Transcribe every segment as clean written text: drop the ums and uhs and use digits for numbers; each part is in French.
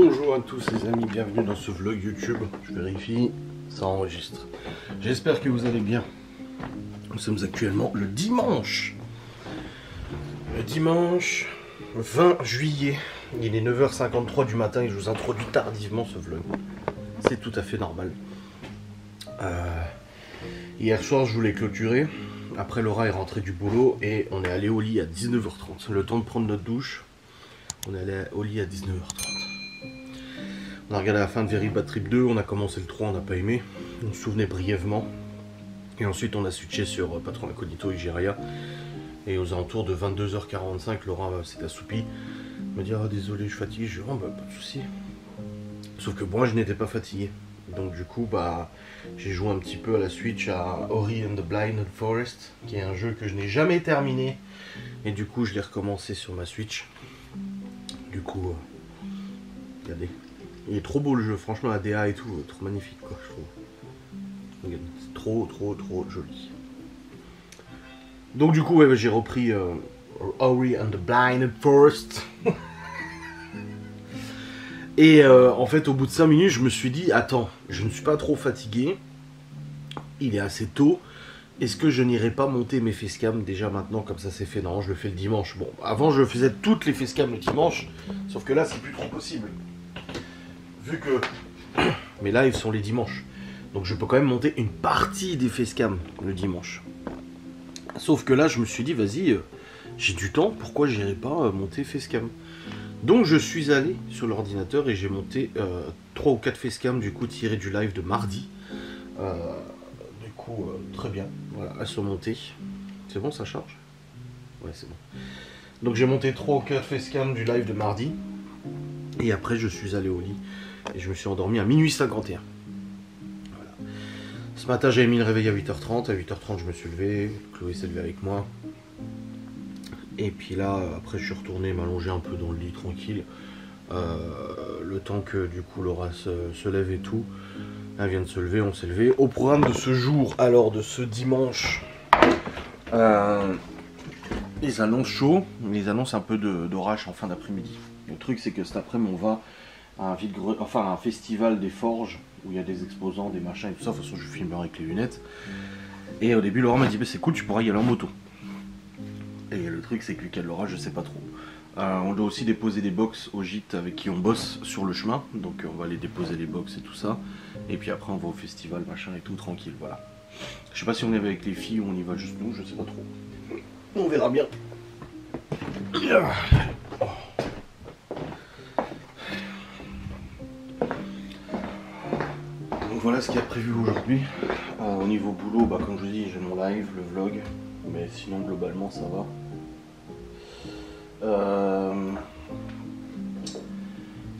Bonjour à tous les amis, bienvenue dans ce vlog YouTube. Je vérifie, ça enregistre. J'espère que vous allez bien. Nous sommes actuellement le dimanche. Le dimanche 20 juillet. Il est 9h53 du matin et je vous introduis tardivement ce vlog. C'est tout à fait normal. Hier soir je voulais clôturer. Après Laura est rentrée du boulot et on est allé au lit à 19h30. Le temps de prendre notre douche. On est allé au lit à 19h30. On a regardé la fin de Very Bad Trip 2, on a commencé le 3, on n'a pas aimé. On se souvenait brièvement. Et ensuite on a switché sur Patron Incognito Igeria. Et aux alentours de 22h45, Laura s'est assoupie. Elle m'a dit ah, désolé, je suis fatigué. Je lui ai dit oh, bah, pas de soucis. Sauf que moi je n'étais pas fatigué. Donc du coup bah j'ai joué un petit peu à la Switch à Ori and the Blind Forest, qui est un jeu que je n'ai jamais terminé. Et du coup je l'ai recommencé sur ma Switch. Du coup, regardez. Il est trop beau le jeu, franchement la DA et tout, trop magnifique quoi, je trouve. Regarde, c'est trop joli. Donc du coup, ouais, j'ai repris Ori and the Blind Forest. Et en fait, au bout de 5 minutes, je me suis dit, attends, je ne suis pas trop fatigué. Il est assez tôt. Est-ce que je n'irai pas monter mes facecam déjà maintenant, comme ça c'est fait? Non, je le fais le dimanche. Bon, avant je faisais toutes les facecam le dimanche, sauf que là c'est plus trop possible. Vu que mes lives sont les dimanches. Donc je peux quand même monter une partie des facecam le dimanche. Sauf que là je me suis dit, vas-y, j'ai du temps, pourquoi j'irai pas monter facecam? Donc je suis allé sur l'ordinateur et j'ai monté 3 ou 4 facecam du coup tirés du live de mardi. Très bien, voilà, elles sont montées. C'est bon, ça charge? Ouais, c'est bon. Donc j'ai monté 3 ou 4 facecam du live de mardi. Et après je suis allé au lit. Et je me suis endormi à minuit 51. Voilà. Ce matin j'avais mis le réveil à 8h30. À 8h30 je me suis levé. Chloé s'est levée avec moi. Et puis là, après je suis retourné m'allonger un peu dans le lit tranquille. Le temps que du coup Laura se lève et tout. Elle vient de se lever, on s'est levé. Au programme de ce jour, alors de ce dimanche, les annonces chaudes, les annonces un peu d'orage en fin d'après-midi. Le truc c'est que cet après-midi on va à un festival des forges où il y a des exposants, des machins et tout ça. De toute façon je filmerai avec les lunettes. Et au début Laura m'a dit bah, c'est cool, tu pourras y aller en moto. Et le truc c'est que vu qu'il y a de l'orage, je sais pas trop. On doit aussi déposer des box au gîte avec qui on bosse sur le chemin. Donc on va aller déposer les box et tout ça. Et puis après on va au festival machin et tout tranquille, voilà. Je sais pas si on est avec les filles ou on y va juste nous, je sais pas trop. On verra bien. Donc voilà ce qu'il y a prévu aujourd'hui. Au niveau boulot, bah, comme je vous dis, j'ai mon live, le vlog. Mais sinon globalement ça va.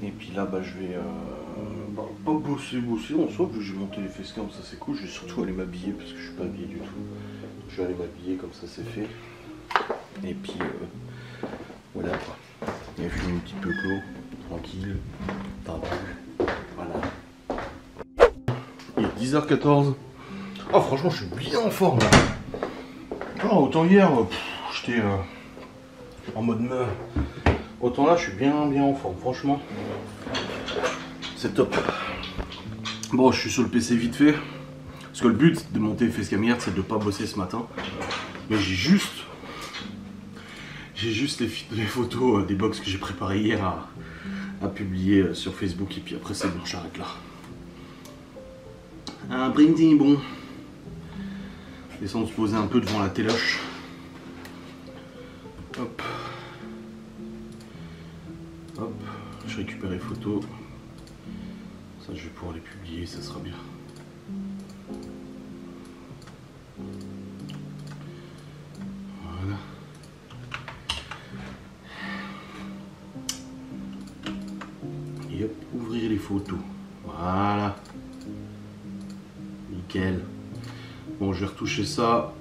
Et puis là bah, je vais pas bosser en soi, vu que j'ai monté les facecam, ça c'est cool. Je vais surtout aller m'habiller parce que je suis pas habillé du tout. Je vais aller m'habiller comme ça c'est fait. Et puis voilà quoi. Et fumer une petite peu clos, tranquille, voilà. Il est 10h14. Oh franchement je suis bien en forme là. Oh, autant hier j'étais en mode meuf. Autant là je suis bien en forme, franchement. C'est top. Bon, je suis sur le PC vite fait. Parce que le but de monter facecam hier, c'est de ne pas bosser ce matin. Mais j'ai juste les photos des box que j'ai préparées hier à publier sur Facebook. Et puis après c'est bon, j'arrête là. Un brindis bon. Descendre se poser un peu devant la téloche. Hop. Hop. Je récupère les photos. Ça je vais pouvoir les publier, ça sera bien. Voilà. Et hop, ouvrir les photos. Voilà. Nickel. Bon, je vais retoucher ça.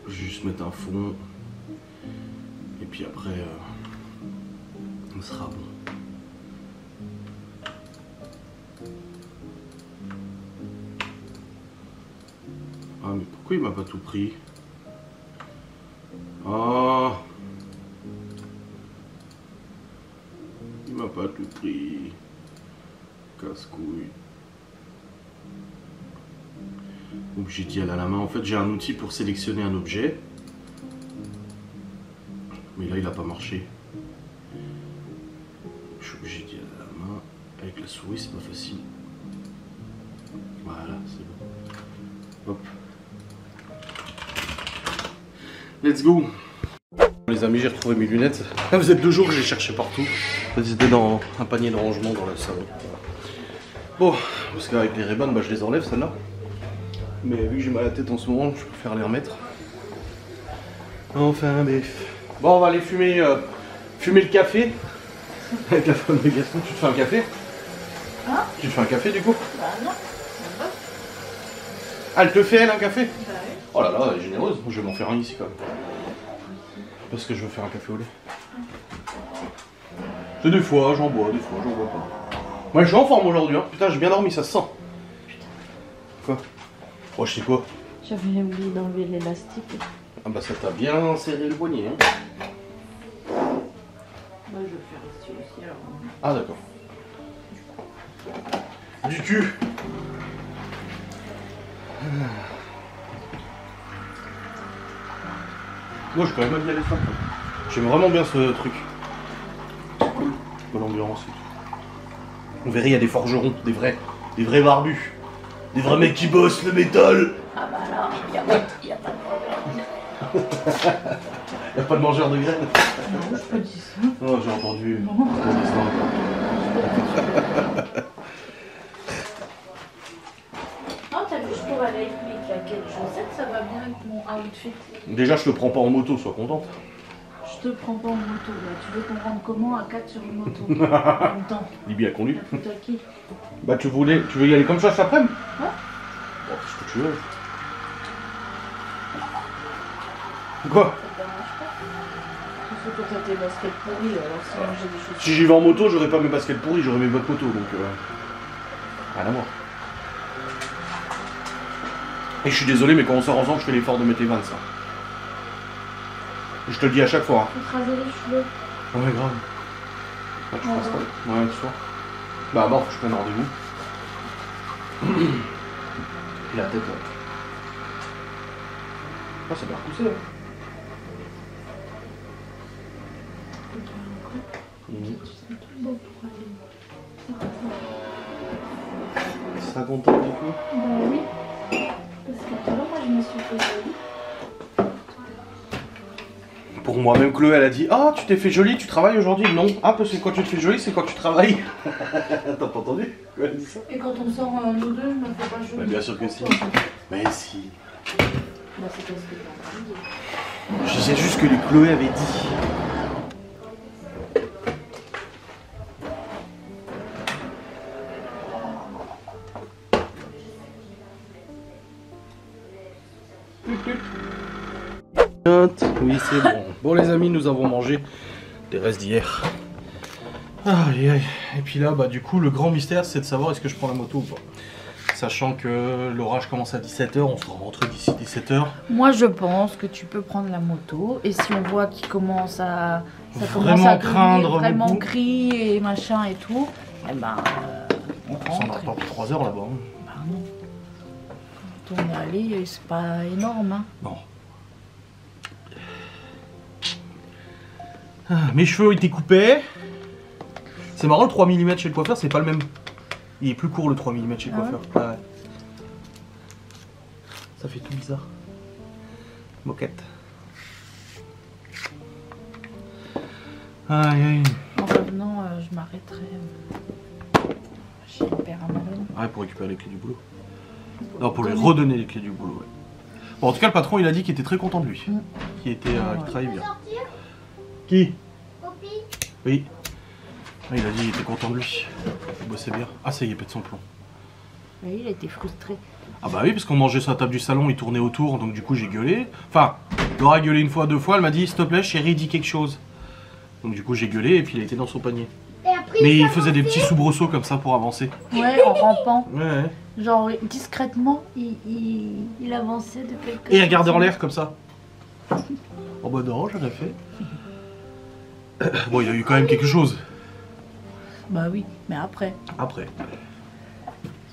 Je vais juste mettre un fond. Et puis après, on sera bon. Ah, mais pourquoi il m'a pas tout pris? Ah, il m'a pas tout pris. Casse-couille. Obligé d'y aller à la main. En fait, j'ai un outil pour sélectionner un objet. Mais là, il n'a pas marché. Je suis obligé d'y aller à la main. Avec la souris, c'est pas facile. Voilà, c'est bon. Hop. Let's go. Les amis, j'ai retrouvé mes lunettes. Ça faisait 2 jours que je les cherchais partout. Elles étaient dans un panier de rangement dans le salon. Bon, parce qu'avec les Ray-Ban, bah, je les enlève celles-là. Mais vu que j'ai mal à la tête en ce moment, je préfère les remettre. Enfin, mais... Bon, on va aller fumer, fumer le café. Avec la femme de Gaston. Tu te fais un café? Hein? Tu te fais un café du coup? Bah non. Ah, elle te fait elle un café? Bah oui. Oh là là, elle est généreuse. Je vais m'en faire un ici quand même. Parce que je veux faire un café au lait. C'est des fois, j'en bois, des fois, j'en bois pas. Ouais, je suis en forme aujourd'hui, hein. Putain, j'ai bien dormi, ça se sent. Putain. Quoi? Oh, je sais quoi? J'avais oublié d'enlever l'élastique. Ah bah ça t'a bien serré le poignet, hein. Moi je vais le faire ici aussi alors. Ah d'accord. Du cul. Moi, j'ai quand même mal y aller ça. J'aime vraiment bien ce truc. C'est cool. Bonne ambiance et tout. On verrait, il y a des forgerons, des vrais barbus. Des vrais mecs qui bossent le métal. Ah bah là, y a pas de problème. Y'a pas de mangeur de graines. Non, je peux dire ça. Oh, j'ai entendu. Non. Oh, t'as vu, je pourrais aller avec mes claquettes chaussettes, ça va bien avec mon outfit. Déjà, je te prends pas en moto, sois contente. Je te prends pas en moto, là. Tu veux qu'on rentre comment à 4 sur une moto en même temps? Libye a conduit. La faute à qui? Bah, tu veux y aller comme ça cet après-midi? Ouais. Bon, c'est ce que tu veux. Quoi? Ça te dérange pas? Sauf que toi t'as tes baskets pourries, alors sinon j'ai des choses. Si j'y vais en moto, j'aurais pas mes baskets pourries, j'aurais mes bottes moto, donc rien à voir. Et je suis désolé, mais quand on sort ensemble, je fais l'effort de mettre les Vans. Ça. Je te le dis à chaque fois. Hein. Faut te raser les cheveux. Ouais, grave. Ah, tu feras ça? Ouais, tu soir. Bah, bon, faut que je prenne rendez-vous. Et la tête, là. Ah, ça va repousser, là. Ça compte du coup? Bah oui. Parce que tout à l'heure, moi je me suis fait jolie. Pour moi, même Chloé, elle a dit: ah, tu t'es fait jolie, tu travailles aujourd'hui? Non. Ah, parce que quand tu te fais jolie, c'est quand tu travailles. T'as pas entendu? Elle a dit ça? Et quand on sort nous deux, je me fais pas jolie. Bah, bien sûr que si. Mais si. Bah c'est parce que t'es en train de dire. Je sais juste que les Chloé avait dit. Oui, c'est bon. Bon, les amis, nous avons mangé des restes d'hier. Aïe, aïe. Et puis là, bah, du coup, le grand mystère, c'est de savoir est-ce que je prends la moto ou pas. Sachant que l'orage commence à 17 h, on sera rentré d'ici 17 h. Moi je pense que tu peux prendre la moto. Et si on voit qu'il commence à. Ça Vraiment commence à craindre vraiment beaucoup. gris et machin et tout. Eh ben. On Ça rentre. n'a pas pris 3 heures là-bas. Hein. Bah non. Quand on est allé, c'est pas énorme. Hein. Non. Ah, mes cheveux ont été coupés. C'est marrant, le 3 mm chez le coiffeur, c'est pas le même. Il est plus court le 3 mm chez le Ah coiffeur. Ah ouais. Ça fait tout bizarre. Moquette. Aïe aïe. En revenant, je m'arrêterai chez le père à Marine. Ouais, pour récupérer les clés du boulot. Non, pour lui redonner les clés du boulot, ouais. Bon, en tout cas, le patron, il a dit qu'il était très content de lui. Qu'il était, qu'il travaillait bien. Qui? Oui. Ah, il a dit qu'il était content de lui. Il bossait bien. Ah, ça y est, pète son plomb. Oui, il a été frustré. Ah bah oui, parce qu'on mangeait sur la table du salon, il tournait autour, donc du coup j'ai gueulé. Enfin, Laura a gueulé une fois, deux fois, elle m'a dit: s'il te plaît, chérie, dis quelque chose. Donc du coup j'ai gueulé et puis il a été dans son panier. Mais il faisait des petits soubresauts comme ça pour avancer. Ouais, en rampant. Ouais. Genre discrètement, il avançait de quelques. Et il regardait en l'air comme ça. Oh bah non, j'en ai fait. Bon, il y a eu quand même quelque chose. Bah oui, mais après. Après.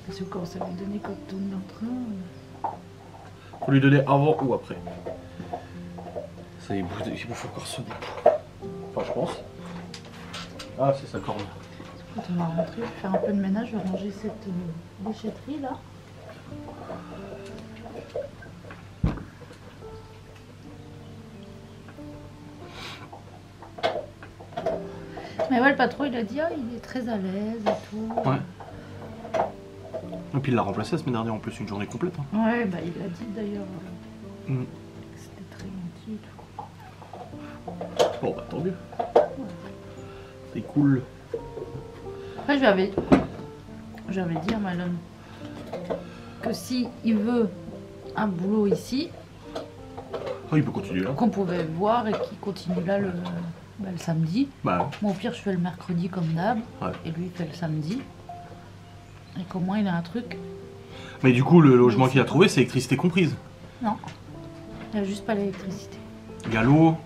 Parce que quand ça va donner quand on est en train. Faut lui donner avant ou après. Ça il bouffe encore ce bout. Enfin je pense. Ah c'est sa corne. Quand on va rentrer, je vais faire un peu de ménage, je vais ranger cette déchetterie là. Mais ouais, le patron il a dit, ah, il est très à l'aise et tout. Ouais. Et puis il l'a remplacé la semaine dernière en plus, une journée complète. Hein. Ouais, bah il a dit d'ailleurs Mm. que c'était très gentil et tout. Bon bah tant mieux. C'est cool. Après, je lui avais dit à Malone que si il veut un boulot ici, Oh, il peut continuer là. qu'on pouvait voir et qu'il continue là le samedi. Bah Moi, au pire, je fais le mercredi comme d'hab, ouais. et lui, il fait le samedi. Et qu'au moins, il a un truc. Mais du coup le logement qu'il a trouvé c'est électricité comprise. Non, il n'y a juste pas l'électricité. Il y a l'eau,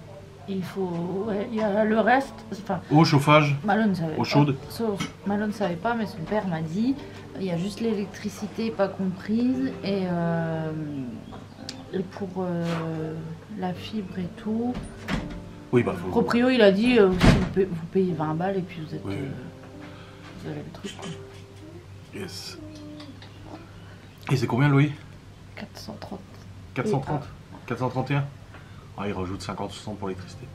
Il faut... Ouais, il y a le reste... Enfin, eau, chauffage, Malone savait eau chaude. Malone savait pas, mais son père m'a dit, il y a juste l'électricité pas comprise, et pour la fibre et tout... Oui bah faut... Proprio, il a dit, vous payez 20 balles et puis vous êtes... Oui. Vous avez le truc, quoi. Yes. Et c'est combien le loyer? 430. 430 431. Ah il rajoute 50-60 pour l'électricité.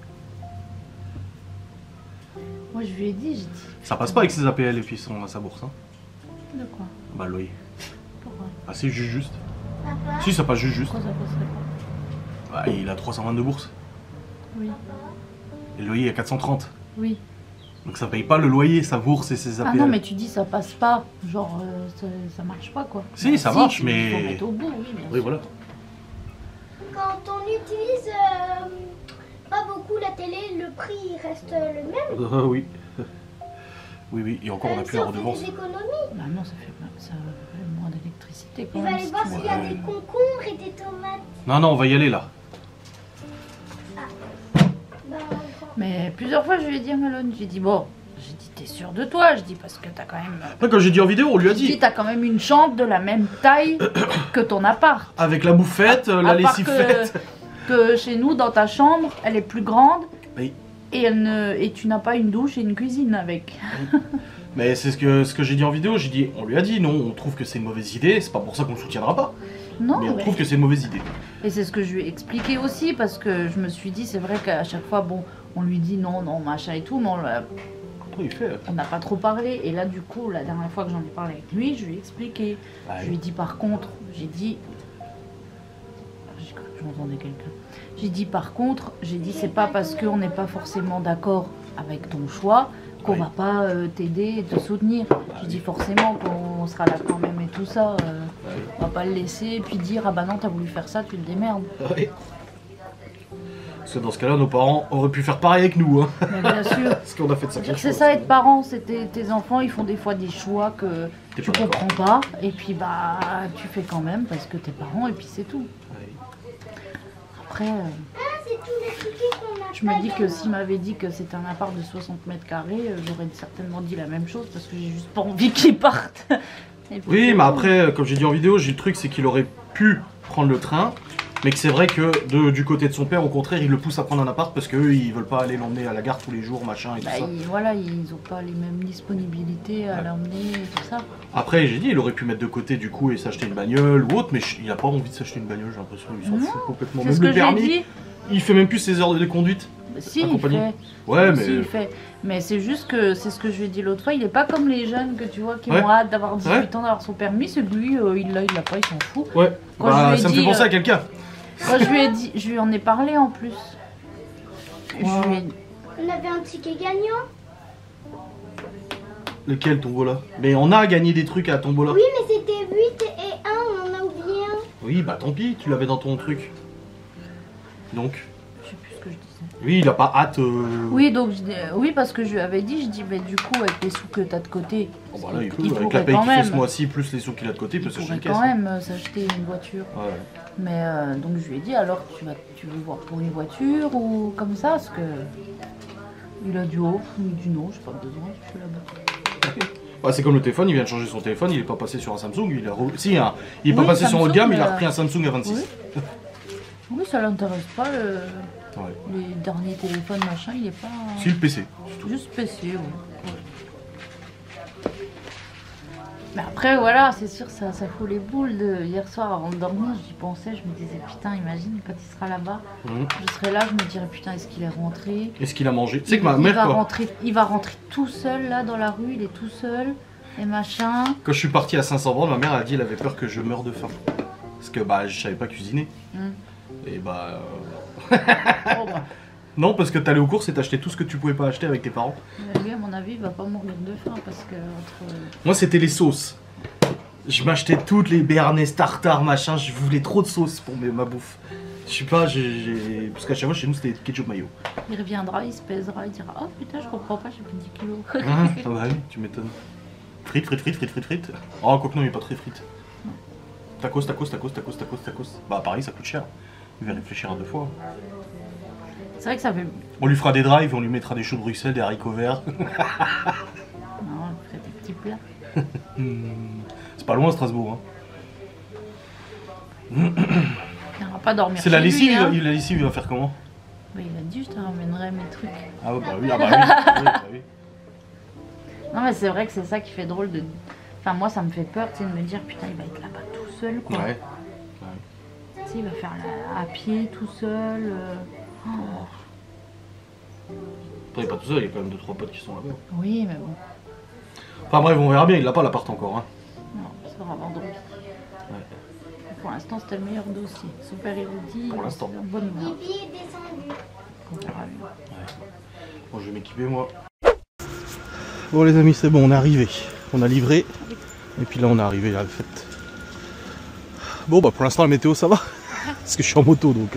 Moi, je lui ai dit, j'ai dit... Ça passe pas avec ses APL et puis sa bourse hein. De quoi? Bah le loyer. Pourquoi? Ah c'est juste. Si ça passe juste. Pourquoi ça passerait pas? Bah il a 322 bourses. Oui. Et le loyer est à 430. Oui. Donc ça paye pas le loyer, sa bourse et ses APL. Ah non, mais tu dis ça passe pas, genre ça marche pas quoi. Si, ça marche, il mais- faut mettre au bout, oui, bien Oui sûr. voilà. Quand on utilise pas beaucoup la télé, le prix reste le même. Oui. Oui, et encore on a Même plus si la on fait redevance. des économies. Bah non, ça fait moins d'électricité quand Il va même. aller si voir tu s'il veux. y a Ouais. des concombres et des tomates. Non, on va y aller là. Bah, Mais plusieurs fois je lui ai dit à Malone, j'ai dit bon, j'ai dit t'es sûr de toi, je dis parce que t'as quand même... Après, quand j'ai dit en vidéo, on lui a Je dis dit. t'as quand même une chambre de la même taille que ton appart. Avec la bouffette, la À part lessive faite. que chez nous, dans ta chambre, elle est plus grande Oui. et tu n'as pas une douche et une cuisine avec. Mais c'est ce que j'ai dit en vidéo, j'ai dit, on lui a dit non, on trouve que c'est une mauvaise idée, c'est pas pour ça qu'on le soutiendra pas. Non, Mais on mais- trouve que c'est une mauvaise idée. Et c'est ce que je lui ai expliqué aussi, parce que je me suis dit, c'est vrai qu'à chaque fois, bon, on lui dit non, non, machin et tout, mais Oui, il fait. on n'a pas trop parlé. Et là, du coup, la dernière fois que j'en ai parlé avec lui, je lui ai expliqué. Ah, Je lui ai dit par contre, j'ai dit... J'ai cru que j'entendais quelqu'un. J'ai dit par contre, j'ai dit c'est pas parce qu'on n'est pas forcément d'accord avec ton choix qu'on Oui. va pas t'aider et te soutenir. J'ai dit forcément qu'on sera là quand même et tout ça. On va pas le laisser et puis dire ah bah non t'as voulu faire ça, tu le démerdes. Oui. Parce que dans ce cas-là, nos parents auraient pu faire pareil avec nous. Hein. Mais bien sûr. Parce qu'on a fait de ça. C'est ça être parent, c'est tes enfants, ils font des fois des choix que T'es tu pas d'accord. comprends pas et puis bah tu fais quand même parce que t'es parent et puis c'est tout. Après, c'est tous les tickets qu'on a. je me dis que s'il m'avait dit que c'était un appart de 60 mètres carrés, j'aurais certainement dit la même chose parce que j'ai juste pas envie qu'il parte. Et puis, Oui, c'est mais tout. après, comme j'ai dit en vidéo, j'ai le truc, c'est qu'il aurait pu prendre le train, mais que c'est vrai que du côté de son père, au contraire, il le pousse à prendre un appart parce qu'eux, ils veulent pas aller l'emmener à la gare tous les jours, machin et tout Bah, ça. voilà, ils ont pas les mêmes disponibilités à Ouais. l'emmener et tout ça. Après, j'ai dit, il aurait pu mettre de côté du coup et s'acheter une bagnole ou autre, mais il a pas envie de s'acheter une bagnole, j'ai l'impression, il s'en Non, fout complètement. C'est Même ce que le j'ai permis, dit. il fait même plus ses heures de conduite. Bah, si, il compagnie. fait. Ouais, Si, mais. il fait. Mais c'est juste que c'est ce que je lui ai dit l'autre fois, il est pas comme les jeunes que tu vois qui Ouais. ont hâte d'avoir 18 Ouais. ans d'avoir son permis, c'est que lui, il l'a pas, il s'en fout. Ouais, Quand je bah, lui ai ça me dit, fait penser à quelqu'un. Quand je lui ai dit, je lui en ai parlé en plus. Je lui ai- On avait un ticket gagnant. Lequel Tombola? Mais on a gagné des trucs à Tombola. Oui, mais c'était 8 et 1, on en a oublié un. Oui, bah tant pis, tu l'avais dans ton truc. Donc, Je sais plus ce que je disais. oui, il a pas hâte. Oui, donc oui, parce que je lui avais dit, je dis, mais du coup, avec les sous que t'as de côté, Oh, bah là, il peut, il avec la pourrait paye quand qu'il fait ce même. mois-ci, plus les sous qu'il a de côté, il il peut s'acheter pourrait une caisse. quand même s'acheter une voiture. Ouais. Mais donc je lui ai dit, alors tu veux voir pour une voiture ou comme ça, parce que il a du haut, ou du non, j'ai pas besoin, je suis là-bas. Bah, c'est comme le téléphone, il vient de changer son téléphone, il est pas passé sur un Samsung, il a si, hein, il est Oui, pas passé sur haut de gamme, il a Samsung, repris un Samsung à 26. Oui, oui ça l'intéresse pas, Ouais. les derniers téléphones, machin, il est pas... Si, le PC. Juste PC, oui. Mais après, voilà, c'est sûr, ça fout les boules. Hier soir, avant de dormir, j'y pensais, je me disais, putain, imagine, quand il sera là-bas, je serai là, je me dirais, putain, est-ce qu'il est rentré? Est-ce qu'il a mangé? Tu sais que ma mère, il va rentrer tout seul, là, dans la rue, il est tout seul, et machin. Quand je suis parti à 500 bornes, ma mère a dit qu'elle avait peur que je meure de faim. Parce que bah, je savais pas cuisiner. Et bah... Oh, bah. Non, parce que t'allais aux courses et t'achetais tout ce que tu pouvais pas acheter avec tes parents. Mais lui, à mon avis, il va pas mourir de faim parce que entre... Moi, c'était les sauces. Je m'achetais toutes les béarnaises, tartare, machin. Je voulais trop de sauce pour ma bouffe. Je sais pas, parce qu'à chaque fois, chez nous, c'était ketchup mayo. Il reviendra, il se pèsera, il dira, oh putain, je comprends pas, j'ai pris 10 kilos. Ah bah oui, tu m'étonnes. Frites. Oh, quoique non, il est pas très frites. Tacos. Bah pareil, ça coûte cher. Il va réfléchir à 2 fois. C'est vrai que ça fait... On lui fera des drives, on lui mettra des choux de Bruxelles, des haricots verts. Non, on fait des petits plats. C'est pas loin Strasbourg. Il n'ira pas dormir. C'est la chez lessive, lui, hein. la lessive, il va faire comment? Bah, il a dit, je te ramènerai mes trucs. Ah bah oui, bah oui. Non, mais c'est vrai que c'est ça qui fait drôle de... Enfin, moi, ça me fait peur, tu sais, de me dire, putain, il va être là-bas tout seul, quoi. Ouais. Tu sais, il va faire à pied, tout seul. Oh. Après, il est pas tout seul, il y a quand même 2-3 potes qui sont là-bas. Oui, mais bon. Enfin bref, on verra bien, il l'a pas l'appart encore. Hein. Non, ça sera vendredi. Ouais. Pour l'instant, c'était le meilleur dossier. Super érudit. Pour l'instant. En bonne humeur. Bibi est descendu. On verra bien. Bon, je vais m'équiper moi. Bon les amis, c'est bon, on est arrivé. On a livré. Et puis là, on est arrivé à la fête. Bon, bah pour l'instant, la météo, ça va. Parce que je suis en moto, donc...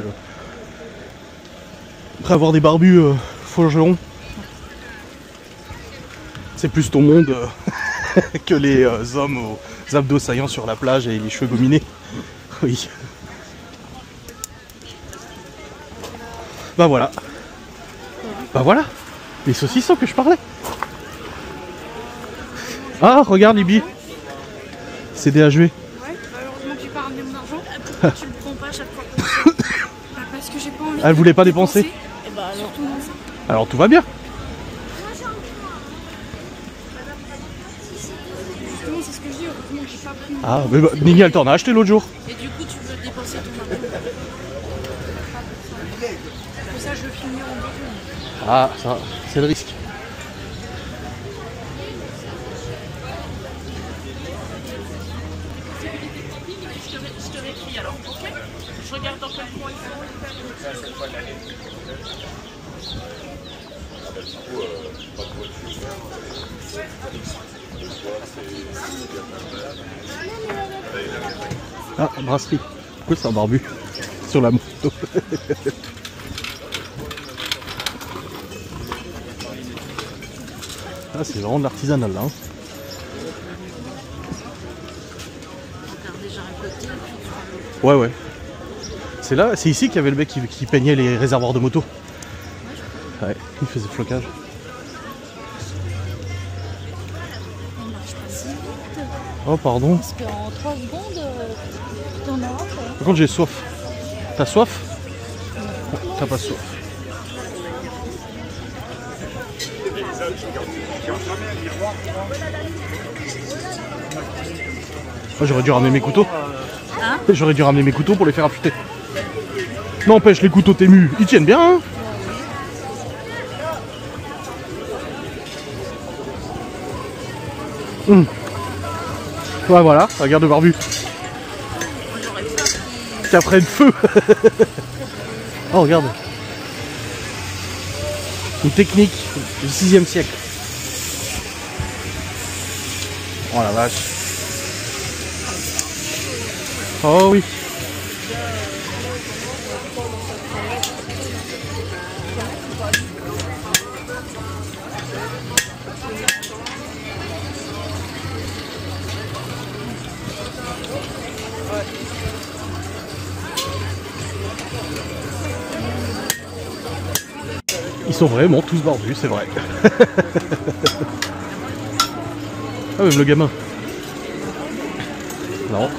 Après avoir des barbus forgerons, c'est plus ton monde que les hommes aux abdos saillants sur la plage et les cheveux gominés. Oui. Bah voilà. Bah voilà. Les saucissons que je parlais. Ah, regarde Libby. C'est DHV. Ouais, malheureusement que j'ai pas ramené mon argent. Pourquoi tu le prends pas à chaque fois? Bah, parce que j'ai pas envie. Elle voulait pas dépenser. Et bah alors tout le monde. Alors tout va bien. Justement, c'est ce que je dis. Heureusement que j'ai pas pris mon Ah, mais bah, Nini, elle t'en a acheté l'autre jour. Et du coup, tu veux dépenser ton argent. Pour ça, je veux finir en deux. Ah, ça, c'est le risque. Je te réécris alors, ok? Je regarde dans quel coin ils sont. Ah, brasserie. Pourquoi c'est un barbu sur la moto? Ah, c'est vraiment de l'artisanal là. Hein. Ouais, ouais. C'est là, c'est ici qu'il y avait le mec qui peignait les réservoirs de moto. Ouais, il faisait flocage. Oh, pardon. Parce qu'en 3 secondes, t'en as un. Par contre, j'ai soif. T'as soif? T'as pas soif. Oh, j'aurais dû ramener mes couteaux. Hein? J'aurais dû ramener mes couteaux pour les faire affûter. N'empêche, les couteaux Tému, ils tiennent bien. Hein. Ouais, voilà, regarde le barbu. Qui apprennent feu. Oh, regarde. Une technique du 6e siècle. Oh la vache. Oh oui. Ils sont vraiment tous barbus, c'est vrai. Ah oui, le gamin. Non.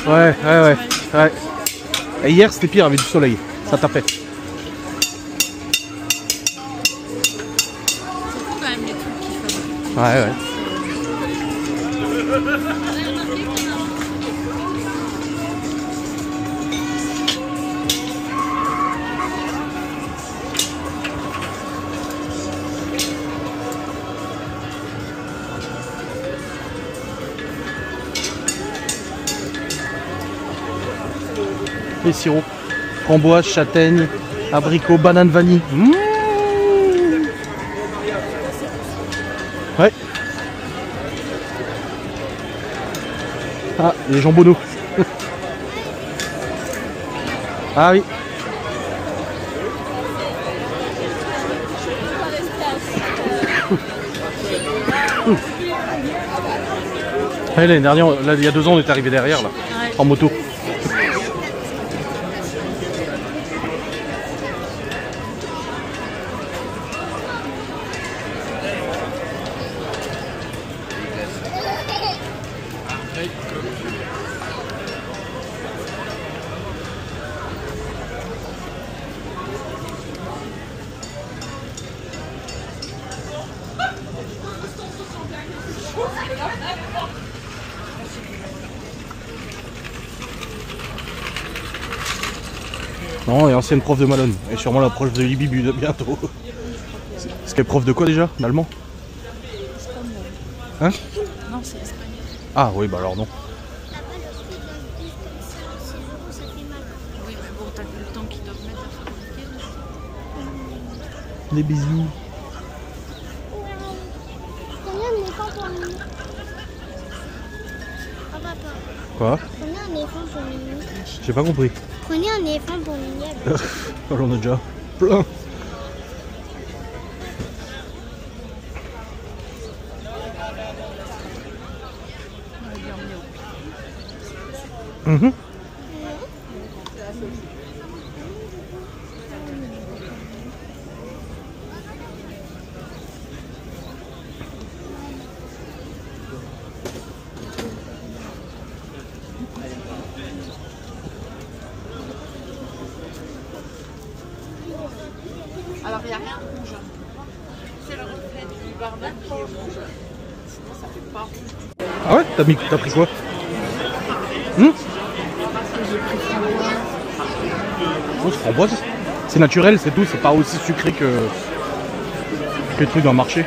Ouais. Et hier c'était pire avec du soleil. Ça tapait. C'est fou quand même les trucs qu'ils font. Ouais. Les sirops. Framboise, châtaigne, abricot, banane, vanille. Mmh. Ouais. Ah, les jambonneaux. Ah oui. Ouais, l'année dernière, là, il y a 2 ans, on est arrivé derrière là, en moto. Non, et ancienne prof de Malone. Et sûrement la prof de Libby bientôt. C'est qu'elle est prof de quoi déjà? D'allemand? Hein? Non, c'est espagnol. Ah oui, bah alors non. Oui, mais bon, t'as vu le temps qu'ils doivent mettre à fabriquer. Des bisous. Combien de éléphants pour minuit? Oh papa, Quoi? combien un éléphant pour minuit? J'ai pas compris. Prenez un éléphant pour minuit. Oh, j'en ai déjà plein. Mhm. Alors, il n'y a rien de rouge. C'est le reflet du barbecue qui est rouge. Sinon, ça fait pas rouge. Ah ouais? T'as pris quoi? Oh, c'est framboise. C'est naturel, c'est tout, c'est pas aussi sucré que les trucs dans le marché.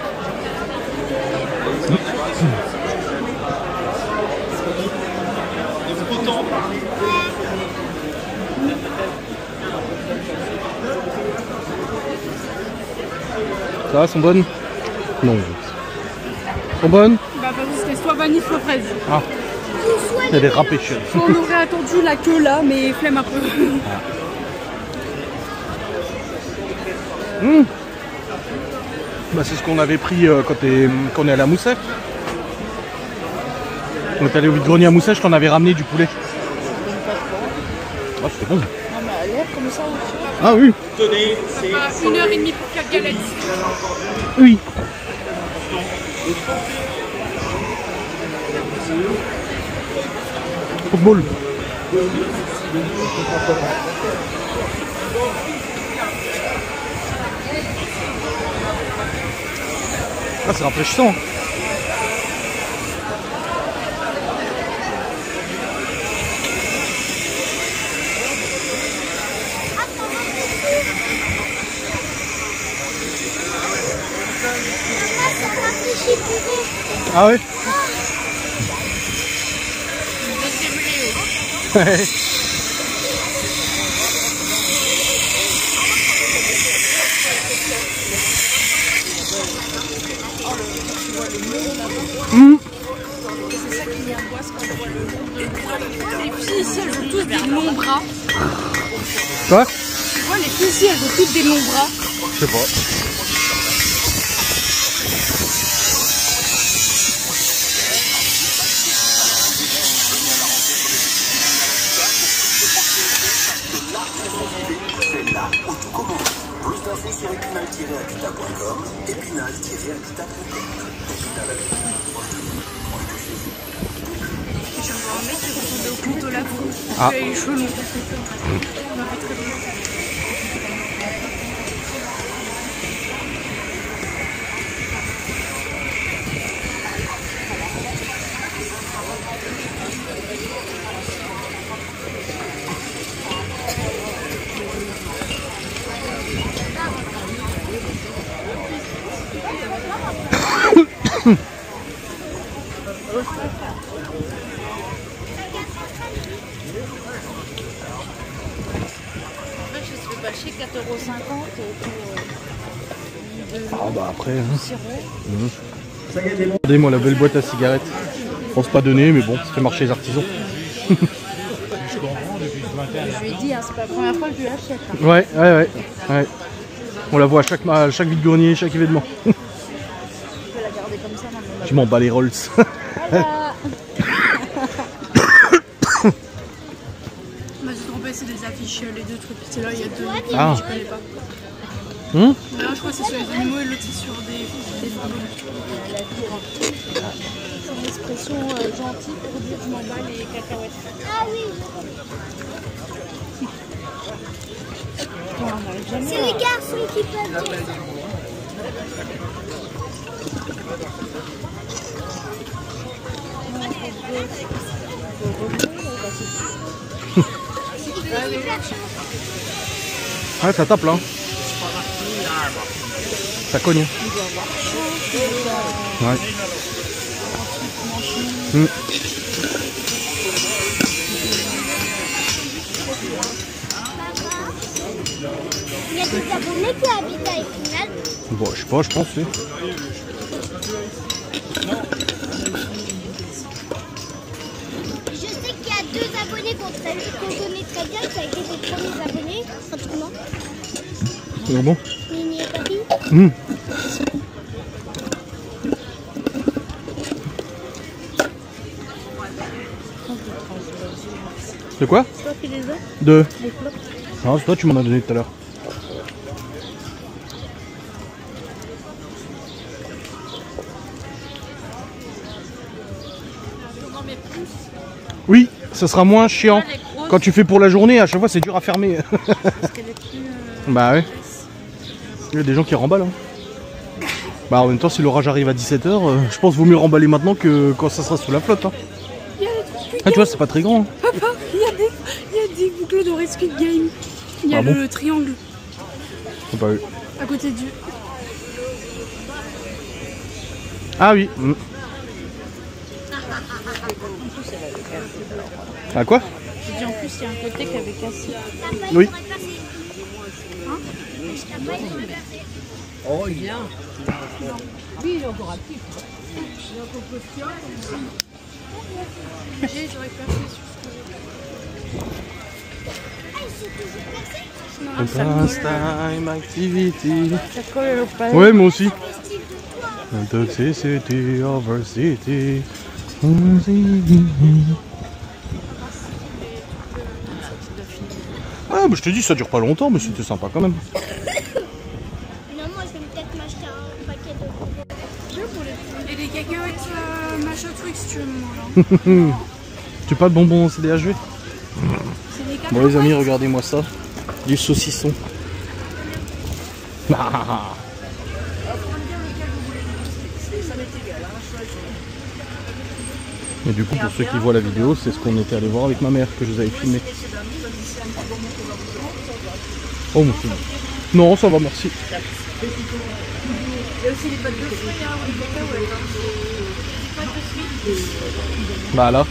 Ça va, sont bonnes? Non. Sont bonnes? Bah, parce que c'était soit vanille, soit fraise. Ah. Il y a des râpés chers. On aurait attendu la queue là, mais flemme un peu. Bah, c'est ce qu'on avait pris quand on est allé à Mousset. On est allé au vide-grenier à Mousset, je t'en avais ramené du poulet. Ah, c'était bon. Non, mais à l'air comme ça. Ah oui. Tenez, c'est 1h30 pour 4 galettes. Oui. Football. Ah, c'est rafraîchissant. Ah ouais. Ouais. C'est ça qui m'angoisse quand on voit le nombre de bras. Les filles ici, elles ont tous des longs bras. Quoi? Tu vois, les filles ici, elles ont toutes des longs bras. Je sais pas. infos sur épinal-habitat.com, épinal-habitat.com. Je vois un mec qui ressemblait au Claude Lafont. Ah. Il a eu les cheveux longs. Ça m'a fait très bien. Je se fais pas chier, 4,50 €. Ah bah après. Hein. Sirop. Regardez-moi la belle boîte à cigarettes. Je pense pas donner, mais bon, ça fait marcher les artisans. Je lui ai dit, hein, c'est pas la première fois que je lui achète. Hein. Ouais. On la voit à chaque vide-grenier, chaque événement. Je peux la garder comme ça maintenant. Je m'en bats les Rolls. Voilà. Bah, j'ai trompé, c'est des affiches, les deux trucs. C'est là, il y a deux. Ah. Je connais pas. Hum, Là, je crois que c'est sur les animaux et l'autre, c'est sur des fantômes. C'est une expression gentille pour dire je m'en bats les cacahuètes. Ah oui, Bon, on n'arrive jamais c'est les garçons qui peuvent dire ça. Ouais, ça tape là. Ça cogne. Ouais. Hum. Il y a des abonnés qui habitent à Épinal. Bon, je sais pas, je pense. Oui. Je sais qu'il y a deux abonnés qu'on connaît très bien, qui a été les premiers abonnés, pratiquement. C'est bon. Mini et Papi. Hum. De quoi? C'est toi qui les as, De. les flops? Non, c'est toi, tu m'en as donné tout à l'heure. Oui, ça sera moins chiant. Quand tu fais pour la journée, à chaque fois c'est dur à fermer. Parce qu'elle est plus. Bah ouais. Il y a des gens qui remballent. Hein. Bah en même temps, si l'orage arrive à 17h, je pense qu'il vaut mieux remballer maintenant que quand ça sera sous la flotte. Hein. Il y a des trucs. Ah, tu vois, c'est pas très grand. Hein. Papa, il y a des boucles de Squid Game. Il y a Ah bon le triangle J'ai pas vu. à côté du. Ah oui. Mm. Ah quoi? J'ai dit en plus, il y a un côté qui avait cassé. Oui. Oh, il vient. Oui, il est encore actif. J'aurais percé sur ce que. Pastime activity. Ça colle au palais. Ouais, moi aussi. Toxicity over city. Ah, bah je te dis, ça dure pas longtemps, mais c'était sympa quand même. Non, moi je vais peut-être m'acheter un paquet de. Et des cacahuètes, machin truc si tu veux, moi là. Tu pas de bonbons CDHV? C'est des cacahuètes. Bon les amis, regardez-moi ça. Du saucisson. Ah. Et du coup, pour ceux qui voient la vidéo, c'est ce qu'on était allé voir avec ma mère, que je vous avais filmé. Oh mon Dieu. Non, ça va, merci. Il y a aussi les pâtes de fruits, hein, ou les cacahuètes. Bah là.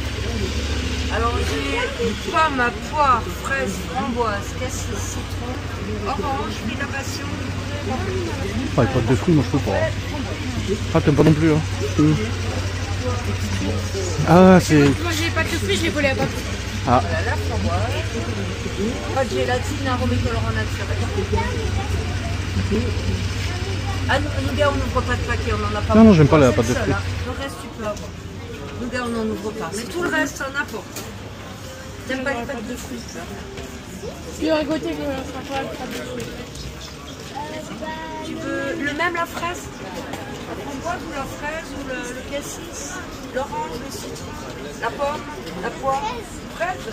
Alors j'ai pomme, poire, fraise, framboise, cassis, citron, orange, huile à passion. Ah, les pâtes de fruits, moi je peux pas. Ah, t'aimes pas non plus, hein. Ah, c'est... Moi j'ai les pâtes de fruits, je les volais à papa. Ah. Voilà la framboise. Pas de gélatine, arôme et colorant naturel. Ah, nougat, on n'ouvre pas de paquet, on en a pas. Non, non, j'aime pas la C'est pâte de seul, fruits. hein. Le reste, tu peux avoir. Nougat, on n'en ouvre pas. Mais tout le reste, n'importe. T'aimes pas les pâtes de fruits? Il aurait goûté le sympa, le pâte de fruits. même la fraise? La framboise ou la fraise ou le cassis? L'orange, le citron, la pomme, la poire, fraise?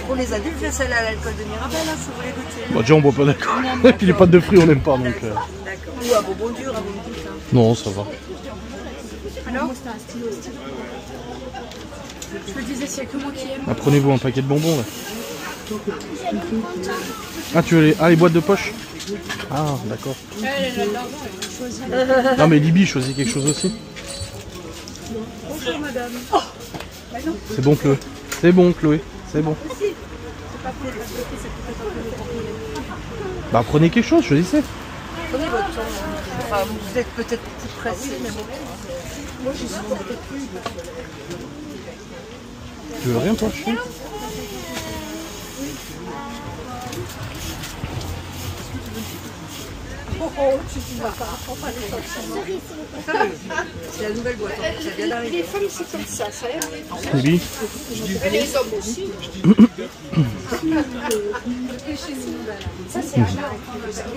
Pour les adultes, je celle à l'alcool de Mirabelle, hein, si vous voulez goûter. Bah, déjà, on boit pas d'alcool. Et puis les pâtes de fruits, on n'aime pas donc. D'accord. Ou à bonbon dur, à bonbon dur. Non, ça va. Alors? Je me disais, s'il y a que moi qui aime. Ah, prenez-vous un paquet de bonbons là. Ah, tu veux les boîtes de poche? Ah, d'accord. Non, mais Libye choisit quelque chose aussi. Bonjour madame. C'est bon, Chloé. C'est bon, Chloé. C'est bon. Bah, prenez quelque chose, choisissez. Prenez votre temps. Enfin, vous êtes peut-être plus pressé, mais bon. Moi, je suis peut-être plus. Tu veux rien, toi, chien? C'est la nouvelle boîte, hein. Ça vient d'arriver. Les femmes, c'est comme ça, ça aime. Libye. Et les hommes aussi. Ça, c'est un genre.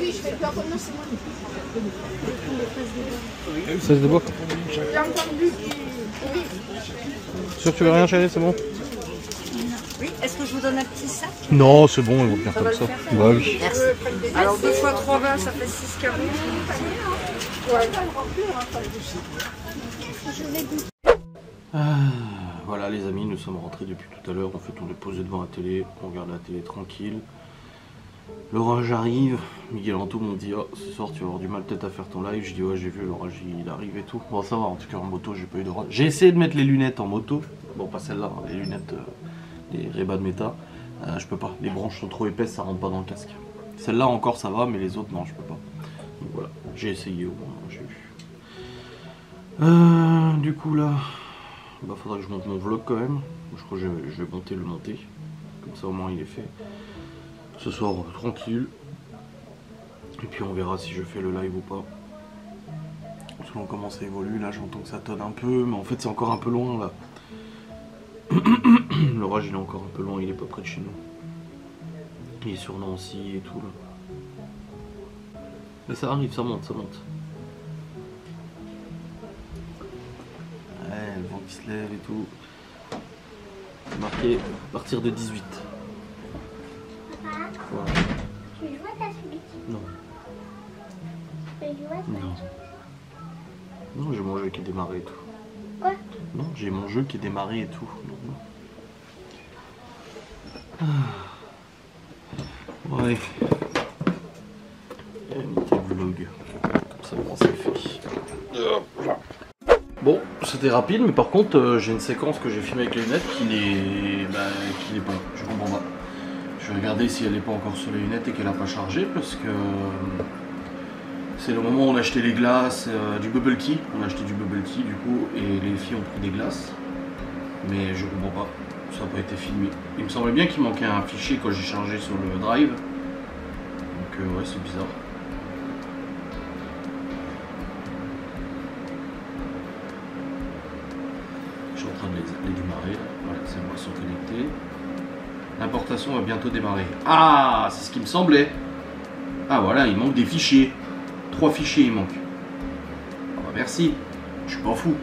Oui, je fais peur. Non, c'est moi. 16 de bois. J'ai entendu. Oui. Sûr que tu veux rien, chérie, c'est bon? Oui, est-ce que je vous donne un petit sac? Non, c'est bon, ils vont bien Ça comme va ça. le faire? Bah oui. Merci. Alors 2 fois 3,20, ça fait 6,40. Voilà les amis, nous sommes rentrés depuis tout à l'heure. En fait, on est posé devant la télé, on regarde la télé tranquille. L'orage arrive. Miguel Anto m'ont dit, oh, ce soir tu vas avoir du mal peut-être à faire ton live. Je dis ouais, j'ai vu, l'orage il arrive et tout. Bon, ça va, en tout cas en moto j'ai pas eu d'orage. J'ai essayé de mettre les lunettes en moto. Bon, pas celles-là, hein, les lunettes, les Ray-Ban Meta. Je peux pas, les branches sont trop épaisses, ça rentre pas dans le casque. Celle-là encore ça va, mais les autres non, je peux pas. Donc voilà, j'ai essayé au moins, j'ai vu. Du coup là, bah faudra que je monte mon vlog quand même. Je crois que je vais le monter. Comme ça au moins il est fait. Ce soir tranquille. Et puis on verra si je fais le live ou pas. Selon comment ça évolue, là j'entends que ça tonne un peu, mais en fait c'est encore un peu loin là. L'orage il est encore un peu loin, il est pas près de chez nous. Il est sur Nancy et tout là. Mais ça arrive, ça monte, ça monte. Ouais, le vent qui se lève et tout. C'est marqué à partir de 18. Papa, Voilà. tu joues à ta Switch? Non. Tu peux jouer à ta Non. Non, j'ai mon jeu qui est démarré et tout. Quoi? Non, j'ai mon jeu qui est démarré et tout. Non, non. Ouais. Nickel vlog. Comme ça, bon, c'est fait. Bon, c'était rapide, mais par contre, j'ai une séquence que j'ai filmée avec les lunettes qui n'est pas. Je comprends pas. Je vais regarder si elle n'est pas encore sur les lunettes et qu'elle n'a pas chargé parce que c'est le moment où on a acheté les glaces, du bubble tea. On a acheté du bubble tea du coup et les filles ont pris des glaces. Mais je comprends pas, ça n'a pas été filmé. Il me semblait bien qu'il manquait un fichier quand j'ai chargé sur le drive. Donc ouais, c'est bizarre. Je suis en train de les démarrer. Voilà, c'est bon, ils sont connectés. L'importation va bientôt démarrer. Ah, c'est ce qui me semblait. Ah voilà, il manque des fichiers. 3 fichiers il manque. Ah bah merci, je suis pas fou.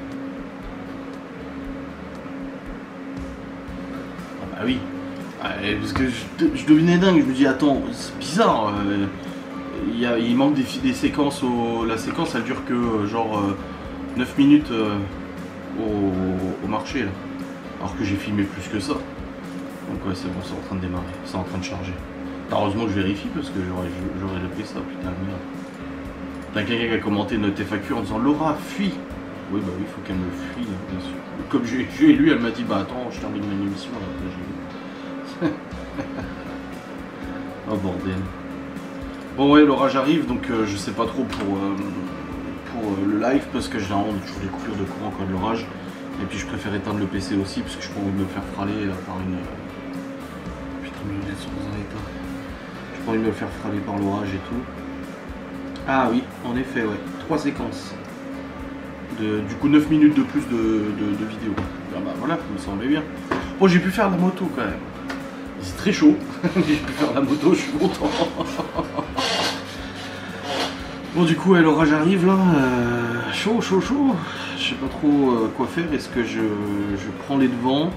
Ah bah oui. Parce que je devenais dingue, je me dis attends, c'est bizarre. Il manque des séquences. La séquence elle dure que genre 9 minutes au marché là. Alors que j'ai filmé plus que ça. Donc ouais c'est bon, c'est en train de démarrer, c'est en train de charger. Heureusement que je vérifie parce que j'aurais répété ça, putain merde. T'as quelqu'un qui a commenté notre FAQ en disant Laura fuis. Oui bah oui, il faut qu'elle me fuie bien sûr. Comme j'ai lu, elle m'a dit bah attends, je termine mon émission là. Oh bordel. Bon ouais, l'orage arrive donc je sais pas trop pour le live parce que généralement on a toujours des coupures de courant quand il y a de l'orage. Et puis je préfère éteindre le PC aussi parce que je pourrais me faire frâler par une... Putain mes lunettes sont dans un état. J'ai pas envie de me le faire frâler par l'orage et tout. Ah oui, en effet ouais, 3 séquences. Du coup 9 minutes de plus de vidéo. Ah bah voilà, ça me semblait bien. Bon j'ai pu faire la moto quand même. C'est très chaud. J'ai pu faire la moto, je suis content. Bon, du coup, l'orage arrive là. Chaud. Je sais pas trop quoi faire. Est-ce que je prends les devants?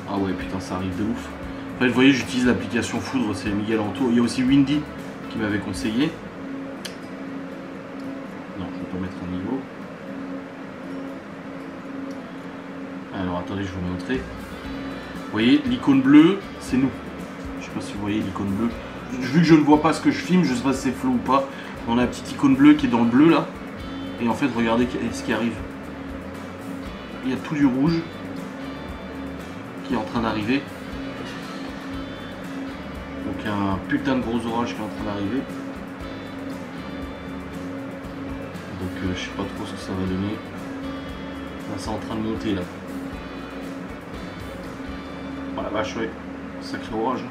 Ah ouais, putain, ça arrive de ouf. En fait, vous voyez, j'utilise l'application Foudre, c'est Miguel Anto. Il y a aussi Windy qui m'avait conseillé. Non, je vais pas mettre un niveau. Alors, attendez, je vais vous montrer. Vous voyez, l'icône bleue, c'est nous. Je sais pas si vous voyez l'icône bleue. Vu que je ne vois pas ce que je filme, je sais pas si c'est flou ou pas. On a la petite icône bleue qui est dans le bleu là. Et en fait, regardez ce qui arrive. Il y a tout du rouge qui est en train d'arriver. Donc il y a un putain de gros orage qui est en train d'arriver. Donc je sais pas trop ce que ça va donner. Là c'est en train de monter là. Oh la vache, ouais. Sacré orage.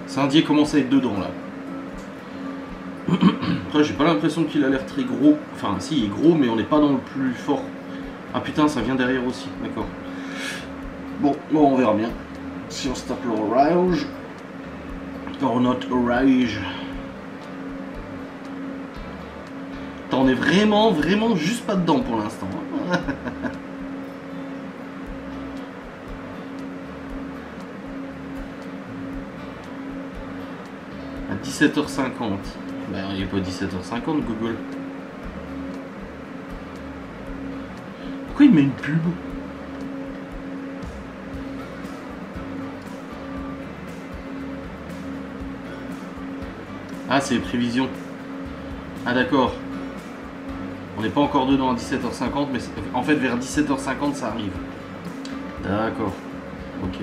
Saint-Dié commence à être dedans là. Après j'ai pas l'impression qu'il a l'air très gros. Enfin si il est gros mais on n'est pas dans le plus fort. Ah putain ça vient derrière aussi, d'accord. Bon on verra bien. Si on se tape l'orage. Or not orage. On est vraiment juste pas dedans pour l'instant. À 17h50. Ben, il n'est pas 17h50 Google. Pourquoi il met une pub? Ah c'est les prévisions. Ah d'accord. On n'est pas encore dedans à 17h50 mais en fait vers 17h50 ça arrive. D'accord. Ok.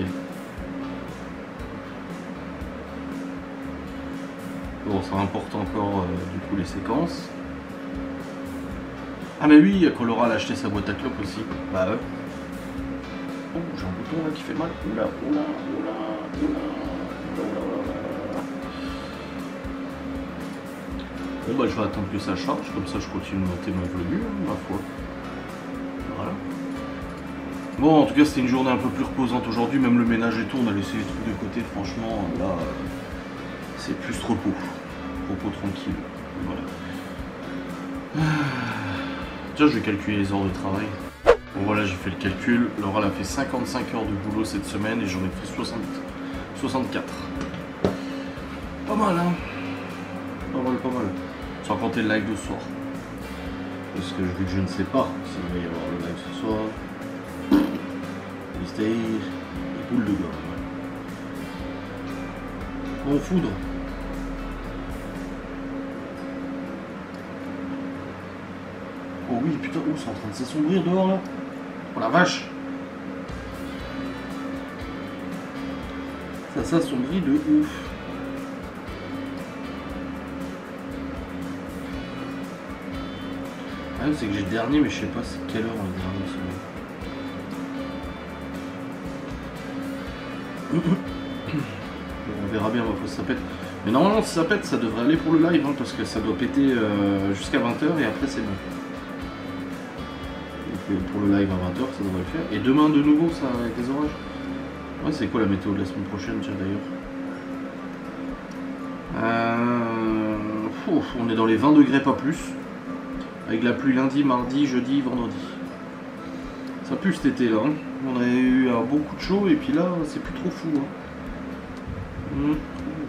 Bon, ça importe encore du coup les séquences. Ah mais oui, quand Laura a acheté sa boîte à clopes aussi. Bah ouais. Oh, j'ai un bouton là qui fait mal. Oula. Bon bah je vais attendre que ça charge, comme ça je continue de monter mon volume, ma foi. Voilà. Bon, en tout cas c'était une journée un peu plus reposante aujourd'hui, même le ménage et tout, on a laissé les trucs de côté, franchement, là... c'est plus repos tranquille, voilà. Tiens, je vais calculer les heures de travail. Bon voilà, j'ai fait le calcul, Laura elle a fait 55 heures de boulot cette semaine et j'en ai fait 64. Pas mal hein. Pas mal. Sans compter le live de ce soir. Parce que vu que je ne sais pas s'il va y avoir le live ce soir. Les stage, les poules de gomme. Bon, Foudre. Oh oui, putain, oh, c'est en train de s'assombrir dehors là. Oh la vache. Ça s'assombrit de ouf. Ah, c'est que j'ai le dernier, mais je sais pas c'est quelle heure le dernier celui. On verra bien, faut que ça pète. Mais normalement si ça pète, ça devrait aller pour le live, hein, parce que ça doit péter jusqu'à 20h et après c'est bon. Donc pour le live à 20h, ça devrait le faire. Et demain de nouveau, ça avec les orages. Ouais, c'est quoi la météo de la semaine prochaine, tiens d'ailleurs. On est dans les 20 degrés, pas plus. Avec la pluie lundi, mardi, jeudi, vendredi. Ça pue cet été là. Hein. On a eu beaucoup de chaud et puis là, c'est plus trop fou. Hein.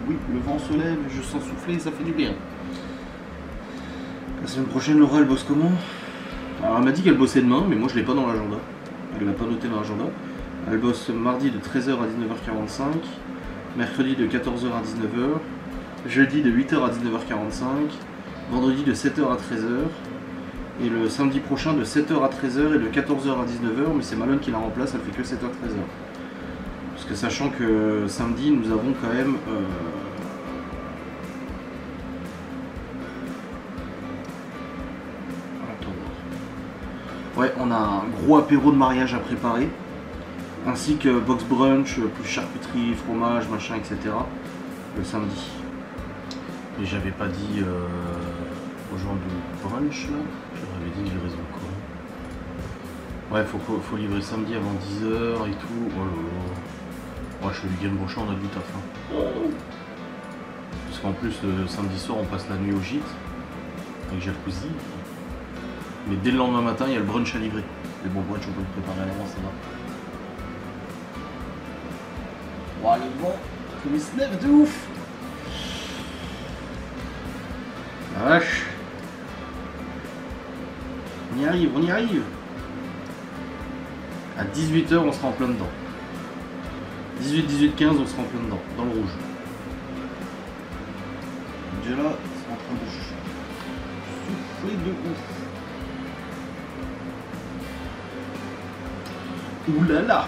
Oui, le vent se lève, je sens souffler, ça fait du bien. La semaine prochaine, Laura, elle bosse comment? Alors, elle m'a dit qu'elle bossait demain, mais moi je l'ai pas dans l'agenda. Elle l'a pas noté dans l'agenda. Elle bosse mardi de 13h à 19h45, mercredi de 14h à 19h, jeudi de 8h à 19h45, vendredi de 7h à 13h, et le samedi prochain de 7h à 13h et de 14h à 19h, mais c'est Malone qui la remplace, elle fait que 7h à 13h. Parce que sachant que samedi, nous avons quand même... Ouais, on a un gros apéro de mariage à préparer, ainsi que box brunch, plus charcuterie, fromage, machin, etc. le samedi. Et j'avais pas dit aux gens du brunch là, j'avais dit livraison quoi. Ouais, faut livrer samedi avant 10h et tout. Oh là là. Moi, je fais du game prochain, on a du taf. Hein. Parce qu'en plus, samedi soir, on passe la nuit au gîte avec jacuzzi. Mais dès le lendemain matin, il y a le brunch à livrer. Mais bon, brunch, on peut le préparer à l'avance, ça va. Oh, le bon, il me snap de ouf. La vache. On y arrive, on y arrive. À 18h, on sera en plein dedans. 18, 15, on sera en plein dedans, dans le rouge. Déjà là, c'est en train de souffler de ouf. Ouh là là.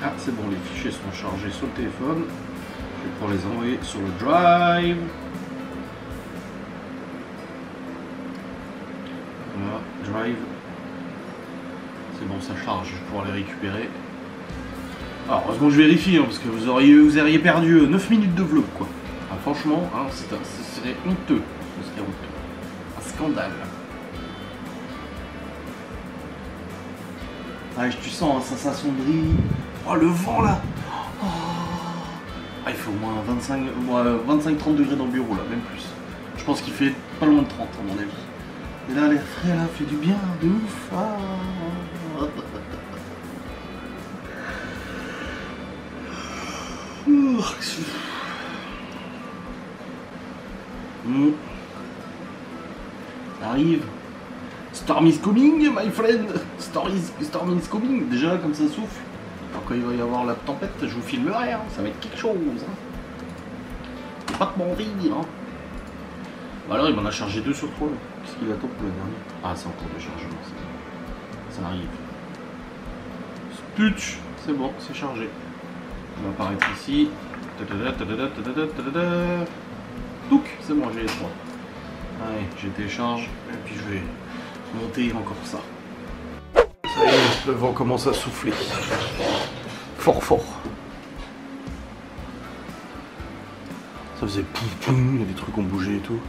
Ah, c'est bon, les fichiers sont chargés sur le téléphone. Je vais pouvoir les envoyer sur le drive. Voilà, drive. C'est bon, ça charge, je vais pouvoir les récupérer. Alors, heureusement que je vérifie, hein, parce que vous auriez perdu 9 minutes de vlog, quoi. Ah, franchement, hein, ce serait honteux. Ce serait honteux. Un scandale. Ah, tu sens, hein, ça s'assombrit. Oh, le vent, là. Oh. Ah, il fait au moins 25-30 degrés dans le bureau, là, même plus. Je pense qu'il fait pas loin de 30, à mon avis. Et là, l'air frais, là, fait du bien, de ouf. Ah. Arrive. Storm is coming, my friend. Storm is coming. Déjà, comme ça souffle. Alors, quand il va y avoir la tempête, je vous filmerai. Hein. Ça va être quelque chose. Hein. Faut pas te mentir. Hein. Bah alors, il m'en a chargé 2 sur 3. Qu'est-ce qu'il attend pour le dernier? Ah, c'est encore de chargement. Ça arrive. Sputch. C'est bon, c'est chargé. On va apparaître ici. Touc, c'est bon, j'ai les 3. Allez, je télécharge et puis je vais monter encore ça. Ça y est, le vent commence à souffler. Fort fort. Ça faisait poum poum, il y a des trucs ont bougé et tout.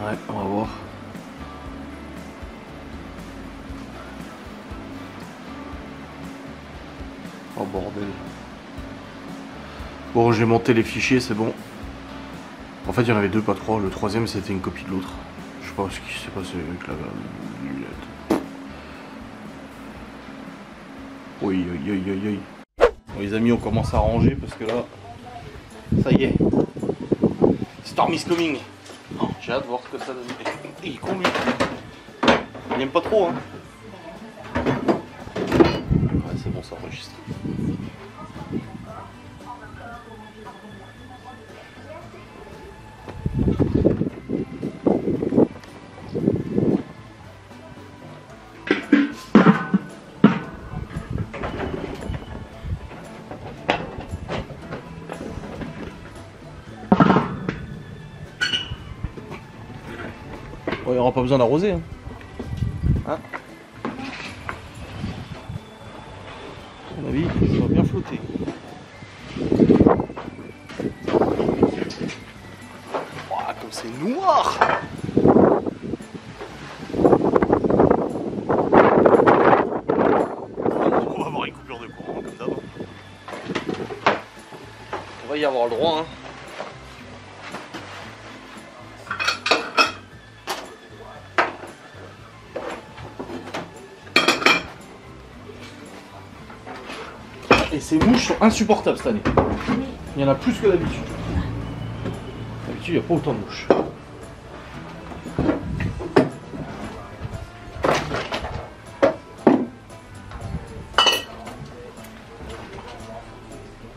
Ouais, on va voir. Oh bordel. Bon, j'ai monté les fichiers, c'est bon. En fait, il y en avait 2, pas 3. Le troisième, c'était une copie de l'autre. Je sais pas ce qui s'est passé avec la lunette. Oui, oui, oui, oui, oui. Bon, les amis, on commence à ranger parce que là, ça y est. Storm is coming. Oh, j'ai hâte de voir ce que ça donne. Il est con, lui. Il n'aime pas trop, hein. Ouais, c'est bon, ça enregistre. Il n'y aura pas besoin d'arroser. Hein. Hein, à mon avis, ça va bien flotter. Oh, comme c'est noir! On va avoir une coupure de courant comme d'hab. On va y avoir le droit. Hein. Et ces mouches sont insupportables cette année. Il y en a plus que d'habitude. D'habitude, il n'y a pas autant de mouches.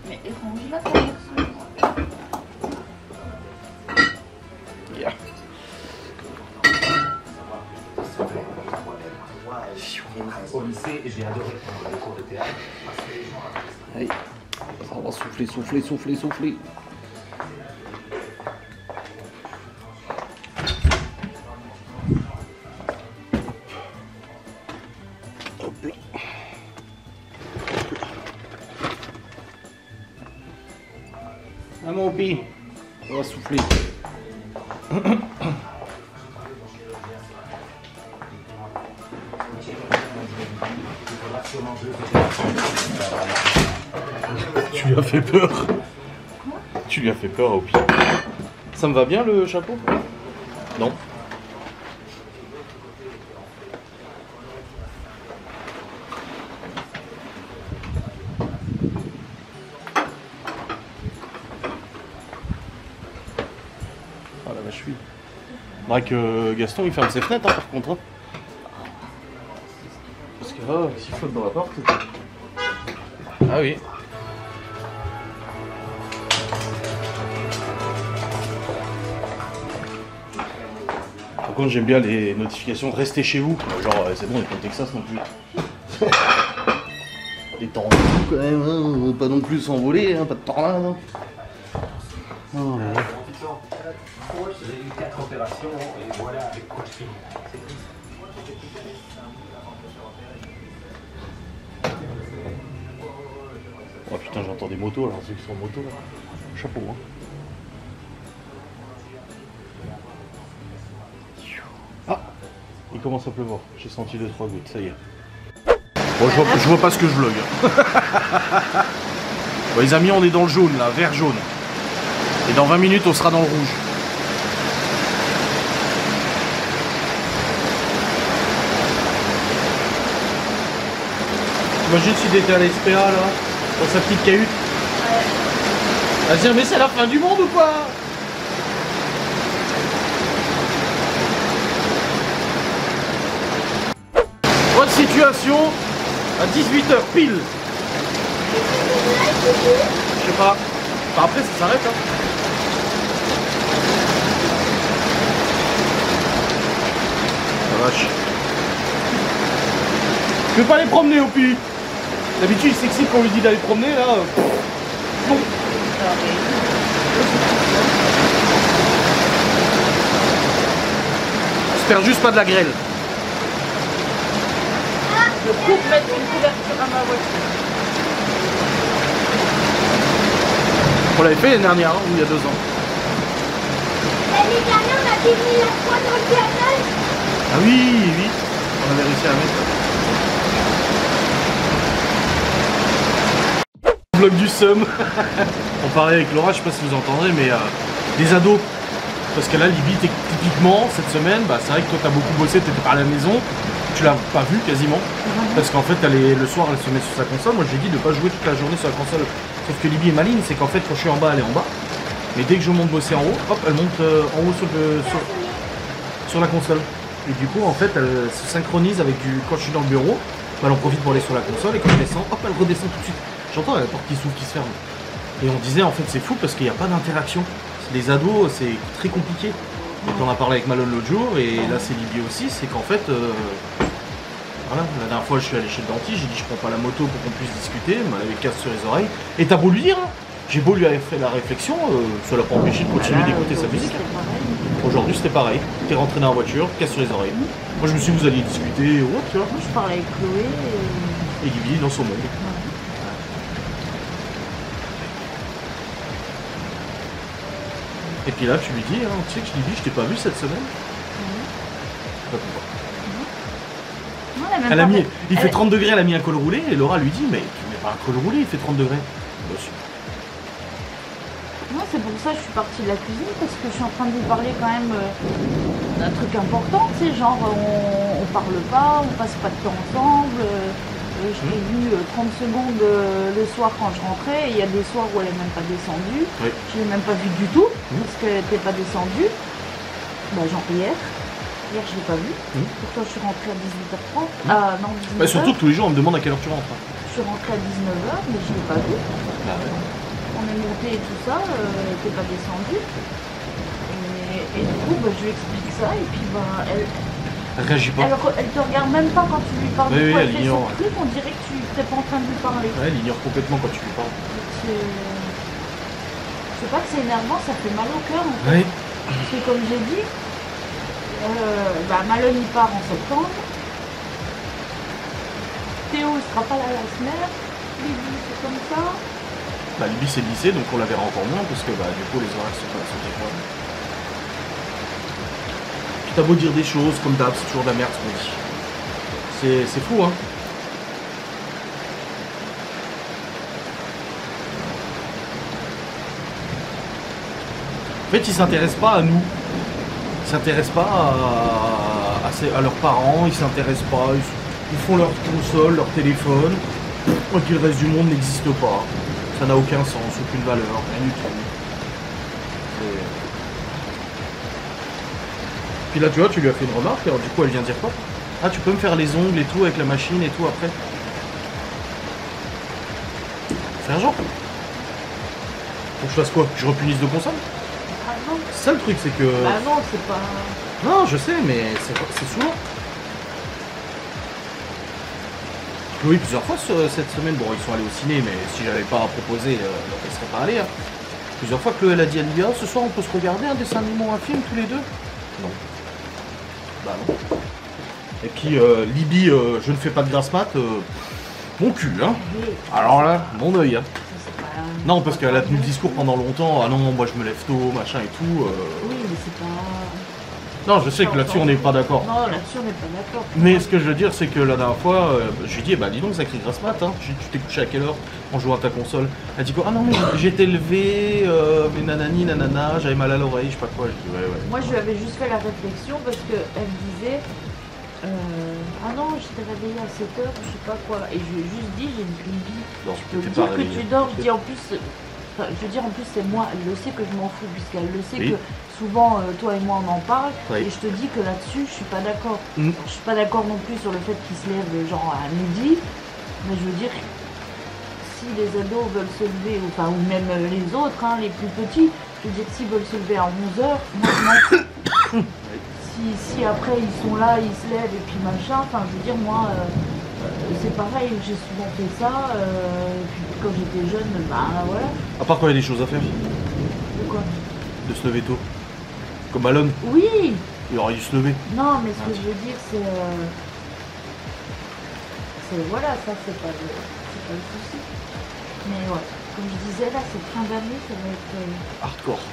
Mais range là, ça va être Yeah. Au lycée, j'ai adoré prendre les cours de théâtre. Allez, ça va souffler, souffler, souffler, souffler. Hop là. Ah mon pi, on va souffler. Tu lui as fait peur. Tu lui as fait peur au pire. Ça me va bien le chapeau? Non. Ah la vache, oui. Faudrait que Gaston il ferme ses fenêtres hein, par contre. Hein. Parce que là, s'il flotte dans la porte. Ah oui. Par contre, j'aime bien les notifications de rester chez vous. Genre, c'est bon, on est pas au Texas non plus. Les tornades quand même, hein, pas non plus s'envoler, hein, pas de tornade. Hein. Oh là là. J'ai eu 4 opérations et voilà avec coach fini. Oh putain, j'entends des motos là, ceux qui sont en moto là. Chapeau, hein. Ah, il commence à pleuvoir. J'ai senti 2-3 gouttes, ça y est. Bon, je vois pas ce que je vlog. Bon, les amis, on est dans le jaune là, vert jaune. Et dans 20 minutes, on sera dans le rouge. Imagine si t'étais à la SPA là, dans sa petite cahute. Ouais. Vas-y, mais c'est la fin du monde ou quoi? Votre situation à 18h pile. Je sais pas. Enfin, après ça s'arrête hein. La vache. Je veux pas les promener au pi. D'habitude il s'excite quand on lui dit d'aller promener là. Non. J'espère juste pas de la grêle. Je coupe mettre une couverture à ma voiture. On l'avait fait l'année dernière, hein, ou il y a 2 ans. L'année dernière, on a fini la fois dans le canal. Ah oui, oui. On avait réussi à mettre. Vlog du seum. On parlait avec Laura, je sais pas si vous entendrez, mais des ados. Parce que là, Libye, typiquement, cette semaine, bah, c'est vrai que toi, t'as beaucoup bossé, t'étais pas à la maison. Tu l'as pas vu quasiment. Parce qu'en fait, le soir, elle se met sur sa console. Moi, je lui ai dit de pas jouer toute la journée sur la console. Sauf que Libye est maligne, c'est qu'en fait, quand je suis en bas, elle est en bas. Mais dès que je monte bosser en haut, hop, elle monte en haut sur la console. Et du coup, en fait, elle se synchronise avec quand je suis dans le bureau, bah, elle en profite pour aller sur la console. Et quand je descends, hop, elle redescend tout de suite. J'entends la porte qui s'ouvre, qui se ferme. Et on disait, en fait, c'est fou parce qu'il n'y a pas d'interaction. Les ados, c'est très compliqué. Et on a parlé avec Malone l'autre jour, et là, c'est Libye aussi, c'est qu'en fait. Voilà, la dernière fois je suis allé chez le dentiste, j'ai dit je prends pas la moto pour qu'on puisse discuter, elle m'avait casse sur les oreilles. Et t'as beau lui dire, hein, j'ai beau lui faire la réflexion, ça l'a pas empêché de continuer d'écouter sa musique. Aujourd'hui c'était pareil, t'es rentré dans la voiture, casse sur les oreilles. Moi je me suis dit vous alliez discuter, ouais, tu vois. Moi je parlais avec Chloé et Libye dans son monde. Et puis là tu lui dis, hein, tu sais que Libye je t'ai pas vu cette semaine. Pas pourquoi. Elle a mis, il fait 30 degrés, elle a mis un col roulé et Laura lui dit mais tu mets pas un col roulé, il fait 30 degrés. Non, c'est pour ça que je suis partie de la cuisine parce que je suis en train de vous parler quand même d'un truc important, tu sais, genre on parle pas, on passe pas de temps ensemble. Je t'ai vu 30 secondes le soir quand je rentrais et il y a des soirs où elle est même pas descendue. Oui. Je l'ai même pas vue du tout parce qu'elle n'était pas descendue. Bah genre hier. Hier, je l'ai pas vu. Pourtant, je suis rentrée à 18h30. Ah non, 19h. Bah, surtout que tous les jours, on me demande à quelle heure tu rentres. Je suis rentrée à 19h, mais je l'ai pas vu. Bah, ouais. On est monté et tout ça, elle n'était pas descendue. Et du coup, bah, je lui explique ça, et puis bah, elle réagit pas. Elle te regarde même pas quand tu lui parles. Oui, elle fait son truc, on dirait que tu n'es pas en train de lui parler. Ouais, elle ignore complètement quand tu lui parles. C'est pas que c'est énervant, ça fait mal au cœur en fait. Oui. Parce que comme j'ai dit, Malone il part en septembre. Théo il sera pas là la semaine. Libye c'est comme ça. Libye c'est le lycée donc on la verra encore moins parce que du coup les horaires sont pas T'as beau dire des choses, comme d'hab, c'est toujours de la merde ce qu'on dit. C'est fou, hein. En fait, ils s'intéressent pas à nous. Ils s'intéressent pas à leurs parents, ils s'intéressent pas, ils font leur console, leur téléphone, et puis le reste du monde n'existe pas. Ça n'a aucun sens, aucune valeur, rien du tout. Puis là, tu vois, tu lui as fait une remarque, alors du coup, elle vient dire quoi? Ah, tu peux me faire les ongles et tout, avec la machine et tout, après? C'est urgent. Faut que je fasse quoi? Que je repunisse de console? Ah non. C'est ça le truc, c'est que... Bah non, c'est pas... Non, je sais, mais c'est souvent. Oui, plusieurs fois cette semaine. Bon, ils sont allés au ciné, mais si j'avais pas proposé, ils seraient pas allés. Hein. Plusieurs fois que elle a dit à Livia, ce soir on peut se regarder un dessin animé ou un film tous les deux. Non. Bah non. Et puis Libye, je ne fais pas de grasse mat, mon cul, hein. Alors là, mon œil, hein. Non, parce qu'elle a tenu le discours pendant longtemps. Ah non, moi je me lève tôt, machin et tout. Oui, mais c'est pas... Non, je sais que là-dessus on n'est pas d'accord. Non, là-dessus on n'est pas d'accord. Mais ce que je veux dire, c'est que la dernière fois, je lui ai dit, bah dis donc, sacré grasse mat, hein. Tu t'es couché à quelle heure en jouant à ta console? Elle dit quoi? Ah non, mais j'étais levé, mais nanani, nanana, j'avais mal à l'oreille, je sais pas quoi. Je dis, ouais. Moi je lui avais juste fait la réflexion parce qu'elle me disait ah non, j'étais réveillée à 7h, je sais pas quoi. Et je lui ai juste dit, j'ai une vie. Non, Je peux te dire que tu dors, je dis en plus. Enfin, je veux dire, en plus, c'est moi, elle le sait que je m'en fous, puisqu'elle le sait Oui. que souvent, toi et moi, on en parle, Oui. et je te dis que là-dessus, je suis pas d'accord. Mm. Je suis pas d'accord non plus sur le fait qu'il se lève, genre, à midi, mais je veux dire, si les ados veulent se lever, enfin, ou même les autres, hein, les plus petits, je veux dire, s'ils veulent se lever à 11h, moi, je m'en fous. Si après, ils sont là, ils se lèvent, et puis machin, enfin, je veux dire, moi... c'est pareil, j'ai souvent fait ça, puis quand j'étais jeune, bah voilà. À part quand il y a des choses à faire, De quoi? de se lever tôt. Comme Alon, Oui. il aurait dû se lever. Non, mais ce que je veux dire, c'est... voilà, ça, c'est pas le souci. Mais ouais, comme je disais, là, cette fin d'année, ça va être... Hardcore.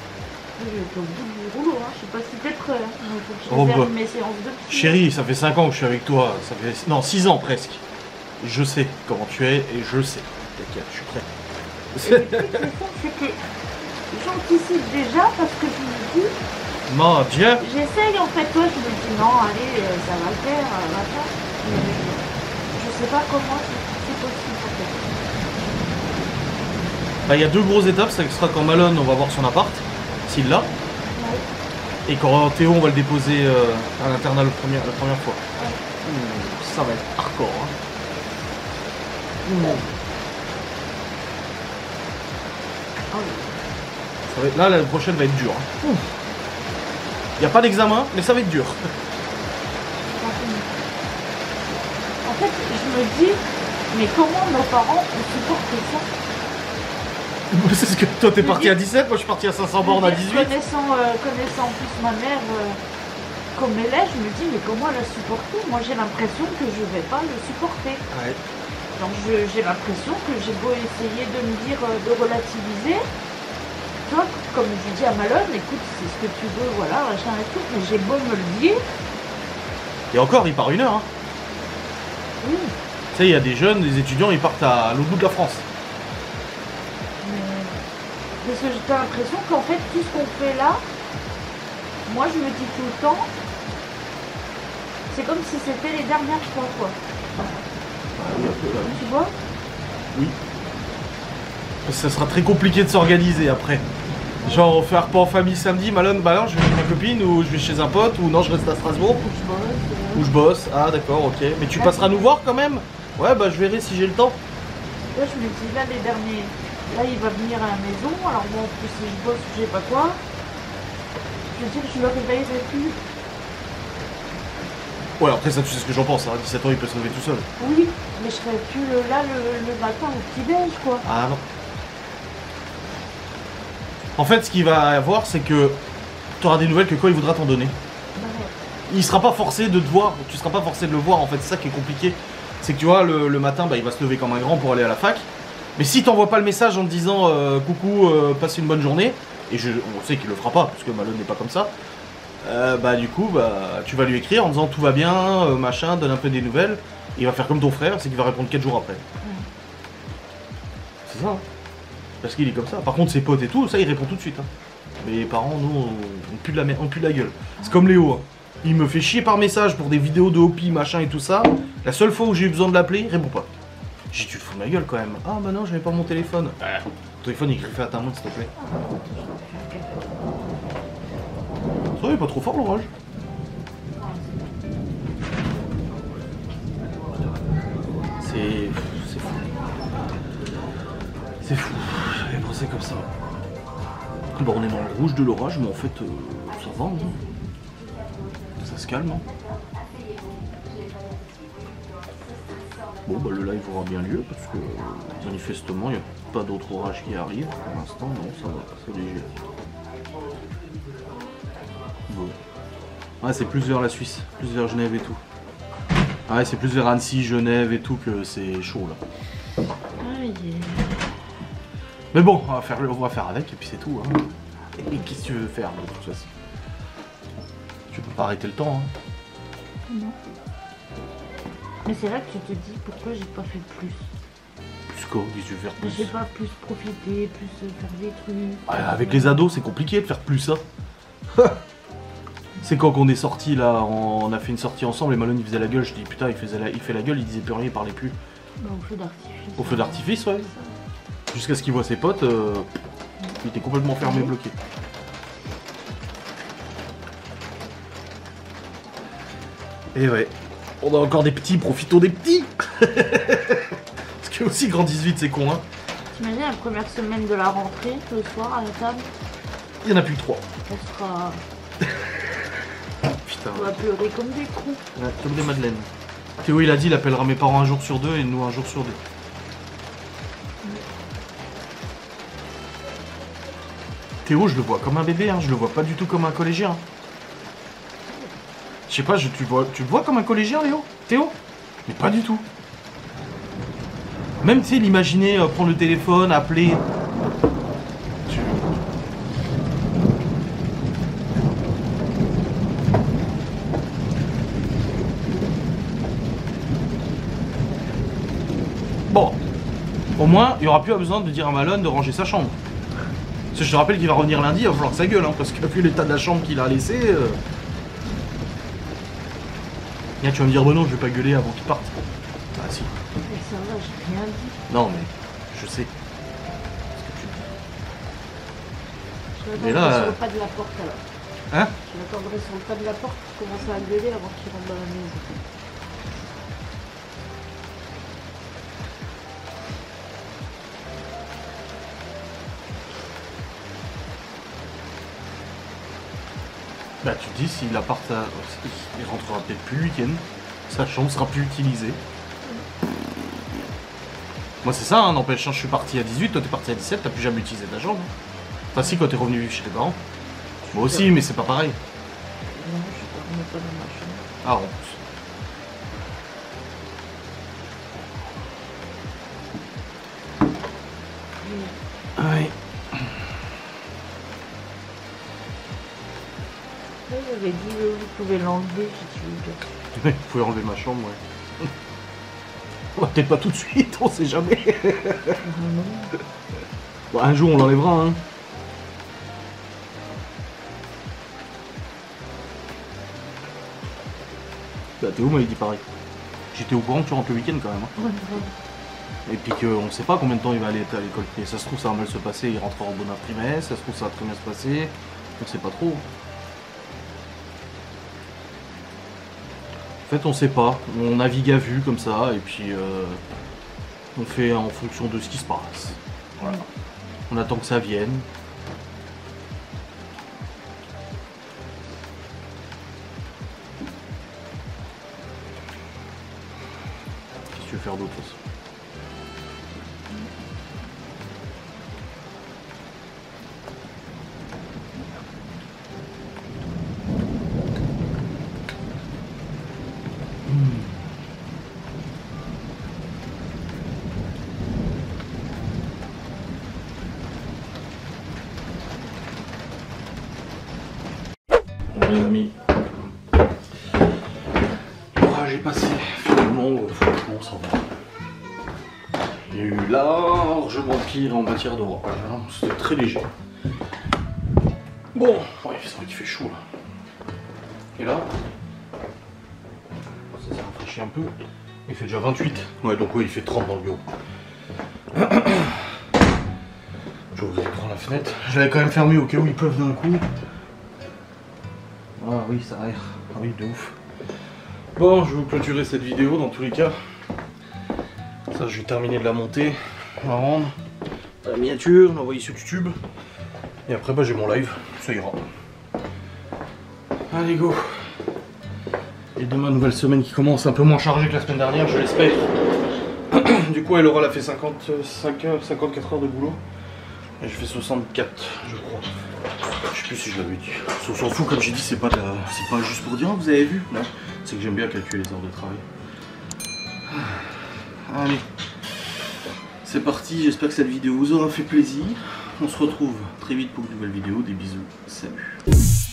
Je vais être au bout du rouleau, hein. Je sais pas si t'es prêt, hein. Il faut que je Oh, réserve bah. mes séances de psy. Chérie, ça fait 5 ans que je suis avec toi, ça fait... Non, 6 ans presque. Je sais comment tu es et je sais. T'inquiète, je suis prêt. Et le truc, c'est que j'anticipe déjà parce que je me dis... Mon Dieu. J'essaye en fait, toi je me dis non, allez, ça va le faire, machin. Mais je sais pas comment c'est possible en fait. Bah, il y a 2 grosses étapes, ça sera quand Malone, on va voir son appart, s'il l'a. Ouais. Et quand Théo, on va le déposer à l'internat la première fois. Ça va être hardcore. Hein. Ah oui. Ça va être... Là, la prochaine va être dure. Il n'y a pas d'examen, mais ça va être dur. En fait, je me dis, mais comment nos parents ont supporté ça? C'est ce que toi, t'es parti à 17, moi je suis parti à 500 bornes à 18. Connaissant en plus ma mère comme elle est, je me dis, mais comment elle a supporté? Moi j'ai l'impression que je vais pas le supporter. Ouais. Donc j'ai l'impression que j'ai beau essayer de me dire, de relativiser. Toi, comme je dis à Malone, écoute, c'est ce que tu veux, voilà, machin et tout, mais j'ai beau me le dire. Et encore, il part 1 heure. Hein. Oui, Tu sais, il y a des jeunes, des étudiants, ils partent à l'autre bout de la France. mais... Parce que j'ai l'impression qu'en fait, tout ce qu'on fait là, moi je me dis tout le temps, c'est comme si c'était les dernières fois, quoi. Tu vois? Oui. Parce que ça sera très compliqué de s'organiser après. Genre, on fait un repas en famille samedi, Malone, bah non, je vais avec ma copine, ou je vais chez un pote, ou non, je reste à Strasbourg, Faut que je bosse, ou je bosse. Ah, d'accord, ok. Mais tu passeras nous voir quand même? Ouais, bah je verrai si j'ai le temps. Là, je me dis, là, les derniers, là, il va venir à la maison, alors moi, en plus, si je bosse, je sais pas quoi, je veux dire, je le réveillerai plus. Ouais, après ça, tu sais ce que j'en pense, hein. À 17 ans, il peut se lever tout seul. Oui, mais je serai plus là le matin au petit-déj, quoi. Ah non. En fait, ce qu'il va avoir, c'est que tu auras des nouvelles que quand il voudra t'en donner. Bah, ouais. Il sera pas forcé de te voir, tu seras pas forcé de le voir, en fait, c'est ça qui est compliqué. C'est que tu vois, le matin, bah, il va se lever comme un grand pour aller à la fac. Mais si t'envoies pas le message en te disant coucou, passe une bonne journée, et on sait qu'il le fera pas, parce que Malone n'est pas comme ça, Bah du coup, bah tu vas lui écrire en disant tout va bien, machin, donne un peu des nouvelles. Et il va faire comme ton frère, c'est qu'il va répondre 4 jours après. C'est ça, hein. Parce qu'il est comme ça. Par contre, ses potes et tout, ça il répond tout de suite. Hein. Mais les parents, nous, on pue de la gueule. C'est comme Léo. Hein. Il me fait chier par message pour des vidéos de Hopi, machin et tout ça. La seule fois où j'ai eu besoin de l'appeler, il répond pas. J'ai dit, tu te fous de ma gueule quand même. Ah bah non, j'avais pas mon téléphone. Ton téléphone, il griffait à ta main, s'il te plaît. Ça va, il est pas trop fort l'orage. C'est fou. C'est fou. J'avais pensé comme ça. Bon, on est dans le rouge de l'orage, mais en fait, ça va. Hein. Ça se calme. Hein. Bon, bah le live aura bien lieu parce que manifestement, il n'y a pas d'autre orage qui arrive. Pour l'instant, non, ça va, c'est léger. Bon. Ouais, c'est plus vers la Suisse, plus vers Genève et tout. Ouais, c'est plus vers Annecy, Genève et tout que c'est chaud là. Mais bon, on va faire avec et puis c'est tout. Hein. Et qu'est-ce que tu veux faire de toute façon? Tu peux pas arrêter le temps. Hein. Non. Mais c'est là que tu te dis pourquoi j'ai pas fait plus. Plus quoi? Qu'est-ce que tu veux faire plus? J'ai pas plus profité, plus faire des trucs. Ouais, avec les ados, c'est compliqué de faire plus ça. C'est quand on est sortis là, on a fait une sortie ensemble et Malone il faisait la gueule, je dis putain il fait la gueule, il disait plus rien, il parlait plus. Bah, au feu d'artifice. Au feu d'artifice, ouais. Jusqu'à ce qu'il voit ses potes, il était complètement fermé, bloqué. Et ouais, on a encore des petits, profitons des petits. Parce que aussi grandissent vite, c'est con hein. T'imagines la première semaine de la rentrée, le soir à la table? Il y en a plus que 3. On sera... Putain. On va pleurer comme des cons. Ouais, comme des madeleines. Théo il a dit il appellera mes parents un jour sur 2 et nous un jour sur 2. Théo je le vois comme un bébé, hein. Je le vois pas du tout comme un collégien. Je sais pas, tu le vois comme un collégien Léo? Théo? Mais pas du tout. Même tu sais l'imaginer prendre le téléphone, appeler. Bon, au moins, il n'y aura plus besoin de dire à Malone de ranger sa chambre. Parce que je te rappelle qu'il va revenir lundi, il va falloir que ça gueule, hein, parce que vu l'état de la chambre qu'il a laissé... Là, tu vas me dire, bon non, je vais pas gueuler avant qu'il parte. Ah si. Mais ça va, j'ai rien dit. Non, mais je sais. Je Mais l'attendrai là, sur le pas de la porte alors. Hein? Je l'attendrai sur le pas de la porte pour commencer à gueuler avant qu'il rentre dans la maison. Bah tu te dis, s'il appart, il rentrera peut-être plus le week-end. Sa chambre sera plus utilisée. Moi c'est ça, hein, n'empêche, je suis parti à 18, toi t'es parti à 17, t'as plus jamais utilisé ta chambre. Enfin si, quand t'es revenu vivre chez tes parents. Moi aussi, mais c'est pas pareil. Non, je ne pas dans ma chambre. Ah, honte. Ouais. J'avais dit vous pouvez l'enlever si tu veux. Vous pouvez enlever ma chambre, ouais. Bah, peut-être pas tout de suite, on sait jamais. Bon, un jour on l'enlèvera, hein. Bah Théo m'avait dit pareil. J'étais au courant que tu rentres le week-end quand même. Hein. Ouais, Et puis qu'on sait pas combien de temps il va aller à l'école. Ça se trouve ça va mal se passer, il rentrera au bon trimestre, ça se trouve ça va très bien se passer. On sait pas trop. En fait on sait pas, on navigue à vue comme ça et puis on fait en fonction de ce qui se passe. Voilà. On attend que ça vienne. Qu'est-ce que tu veux faire d'autre? les amis. L'orage est passé, finalement, franchement ça va. Il y a eu largement pire en matière d'orage, hein. C'était très léger. Bon, ouais, c'est vrai qu'il fait chaud là. Et là, ça s'est rafraîchi un peu. Il fait déjà 28. Ouais, donc oui, il fait 30 dans le bureau. Je vous prendre la fenêtre. Je l'avais quand même fermé au cas où il pleuve d'un coup. Ah oui, ça aère. Ah oui, de ouf. Bon, je vais vous clôturer cette vidéo dans tous les cas. Ça, je vais terminer de la monter. On va rendre la miniature, l'envoyer sur YouTube. Et après, bah, j'ai mon live. Ça ira. Allez, go. Et demain, nouvelle semaine qui commence un peu moins chargée que la semaine dernière, je l'espère. Du coup, Laura a fait 54 heures de boulot. Et je fais 64, je crois. Je sais plus si je l'avais dit. On s'en fout, comme j'ai dit, c'est pas juste pour dire, oh, vous avez vu. Non, c'est que j'aime bien calculer les heures de travail. Allez, c'est parti. J'espère que cette vidéo vous aura fait plaisir. On se retrouve très vite pour une nouvelle vidéo. Des bisous. Salut.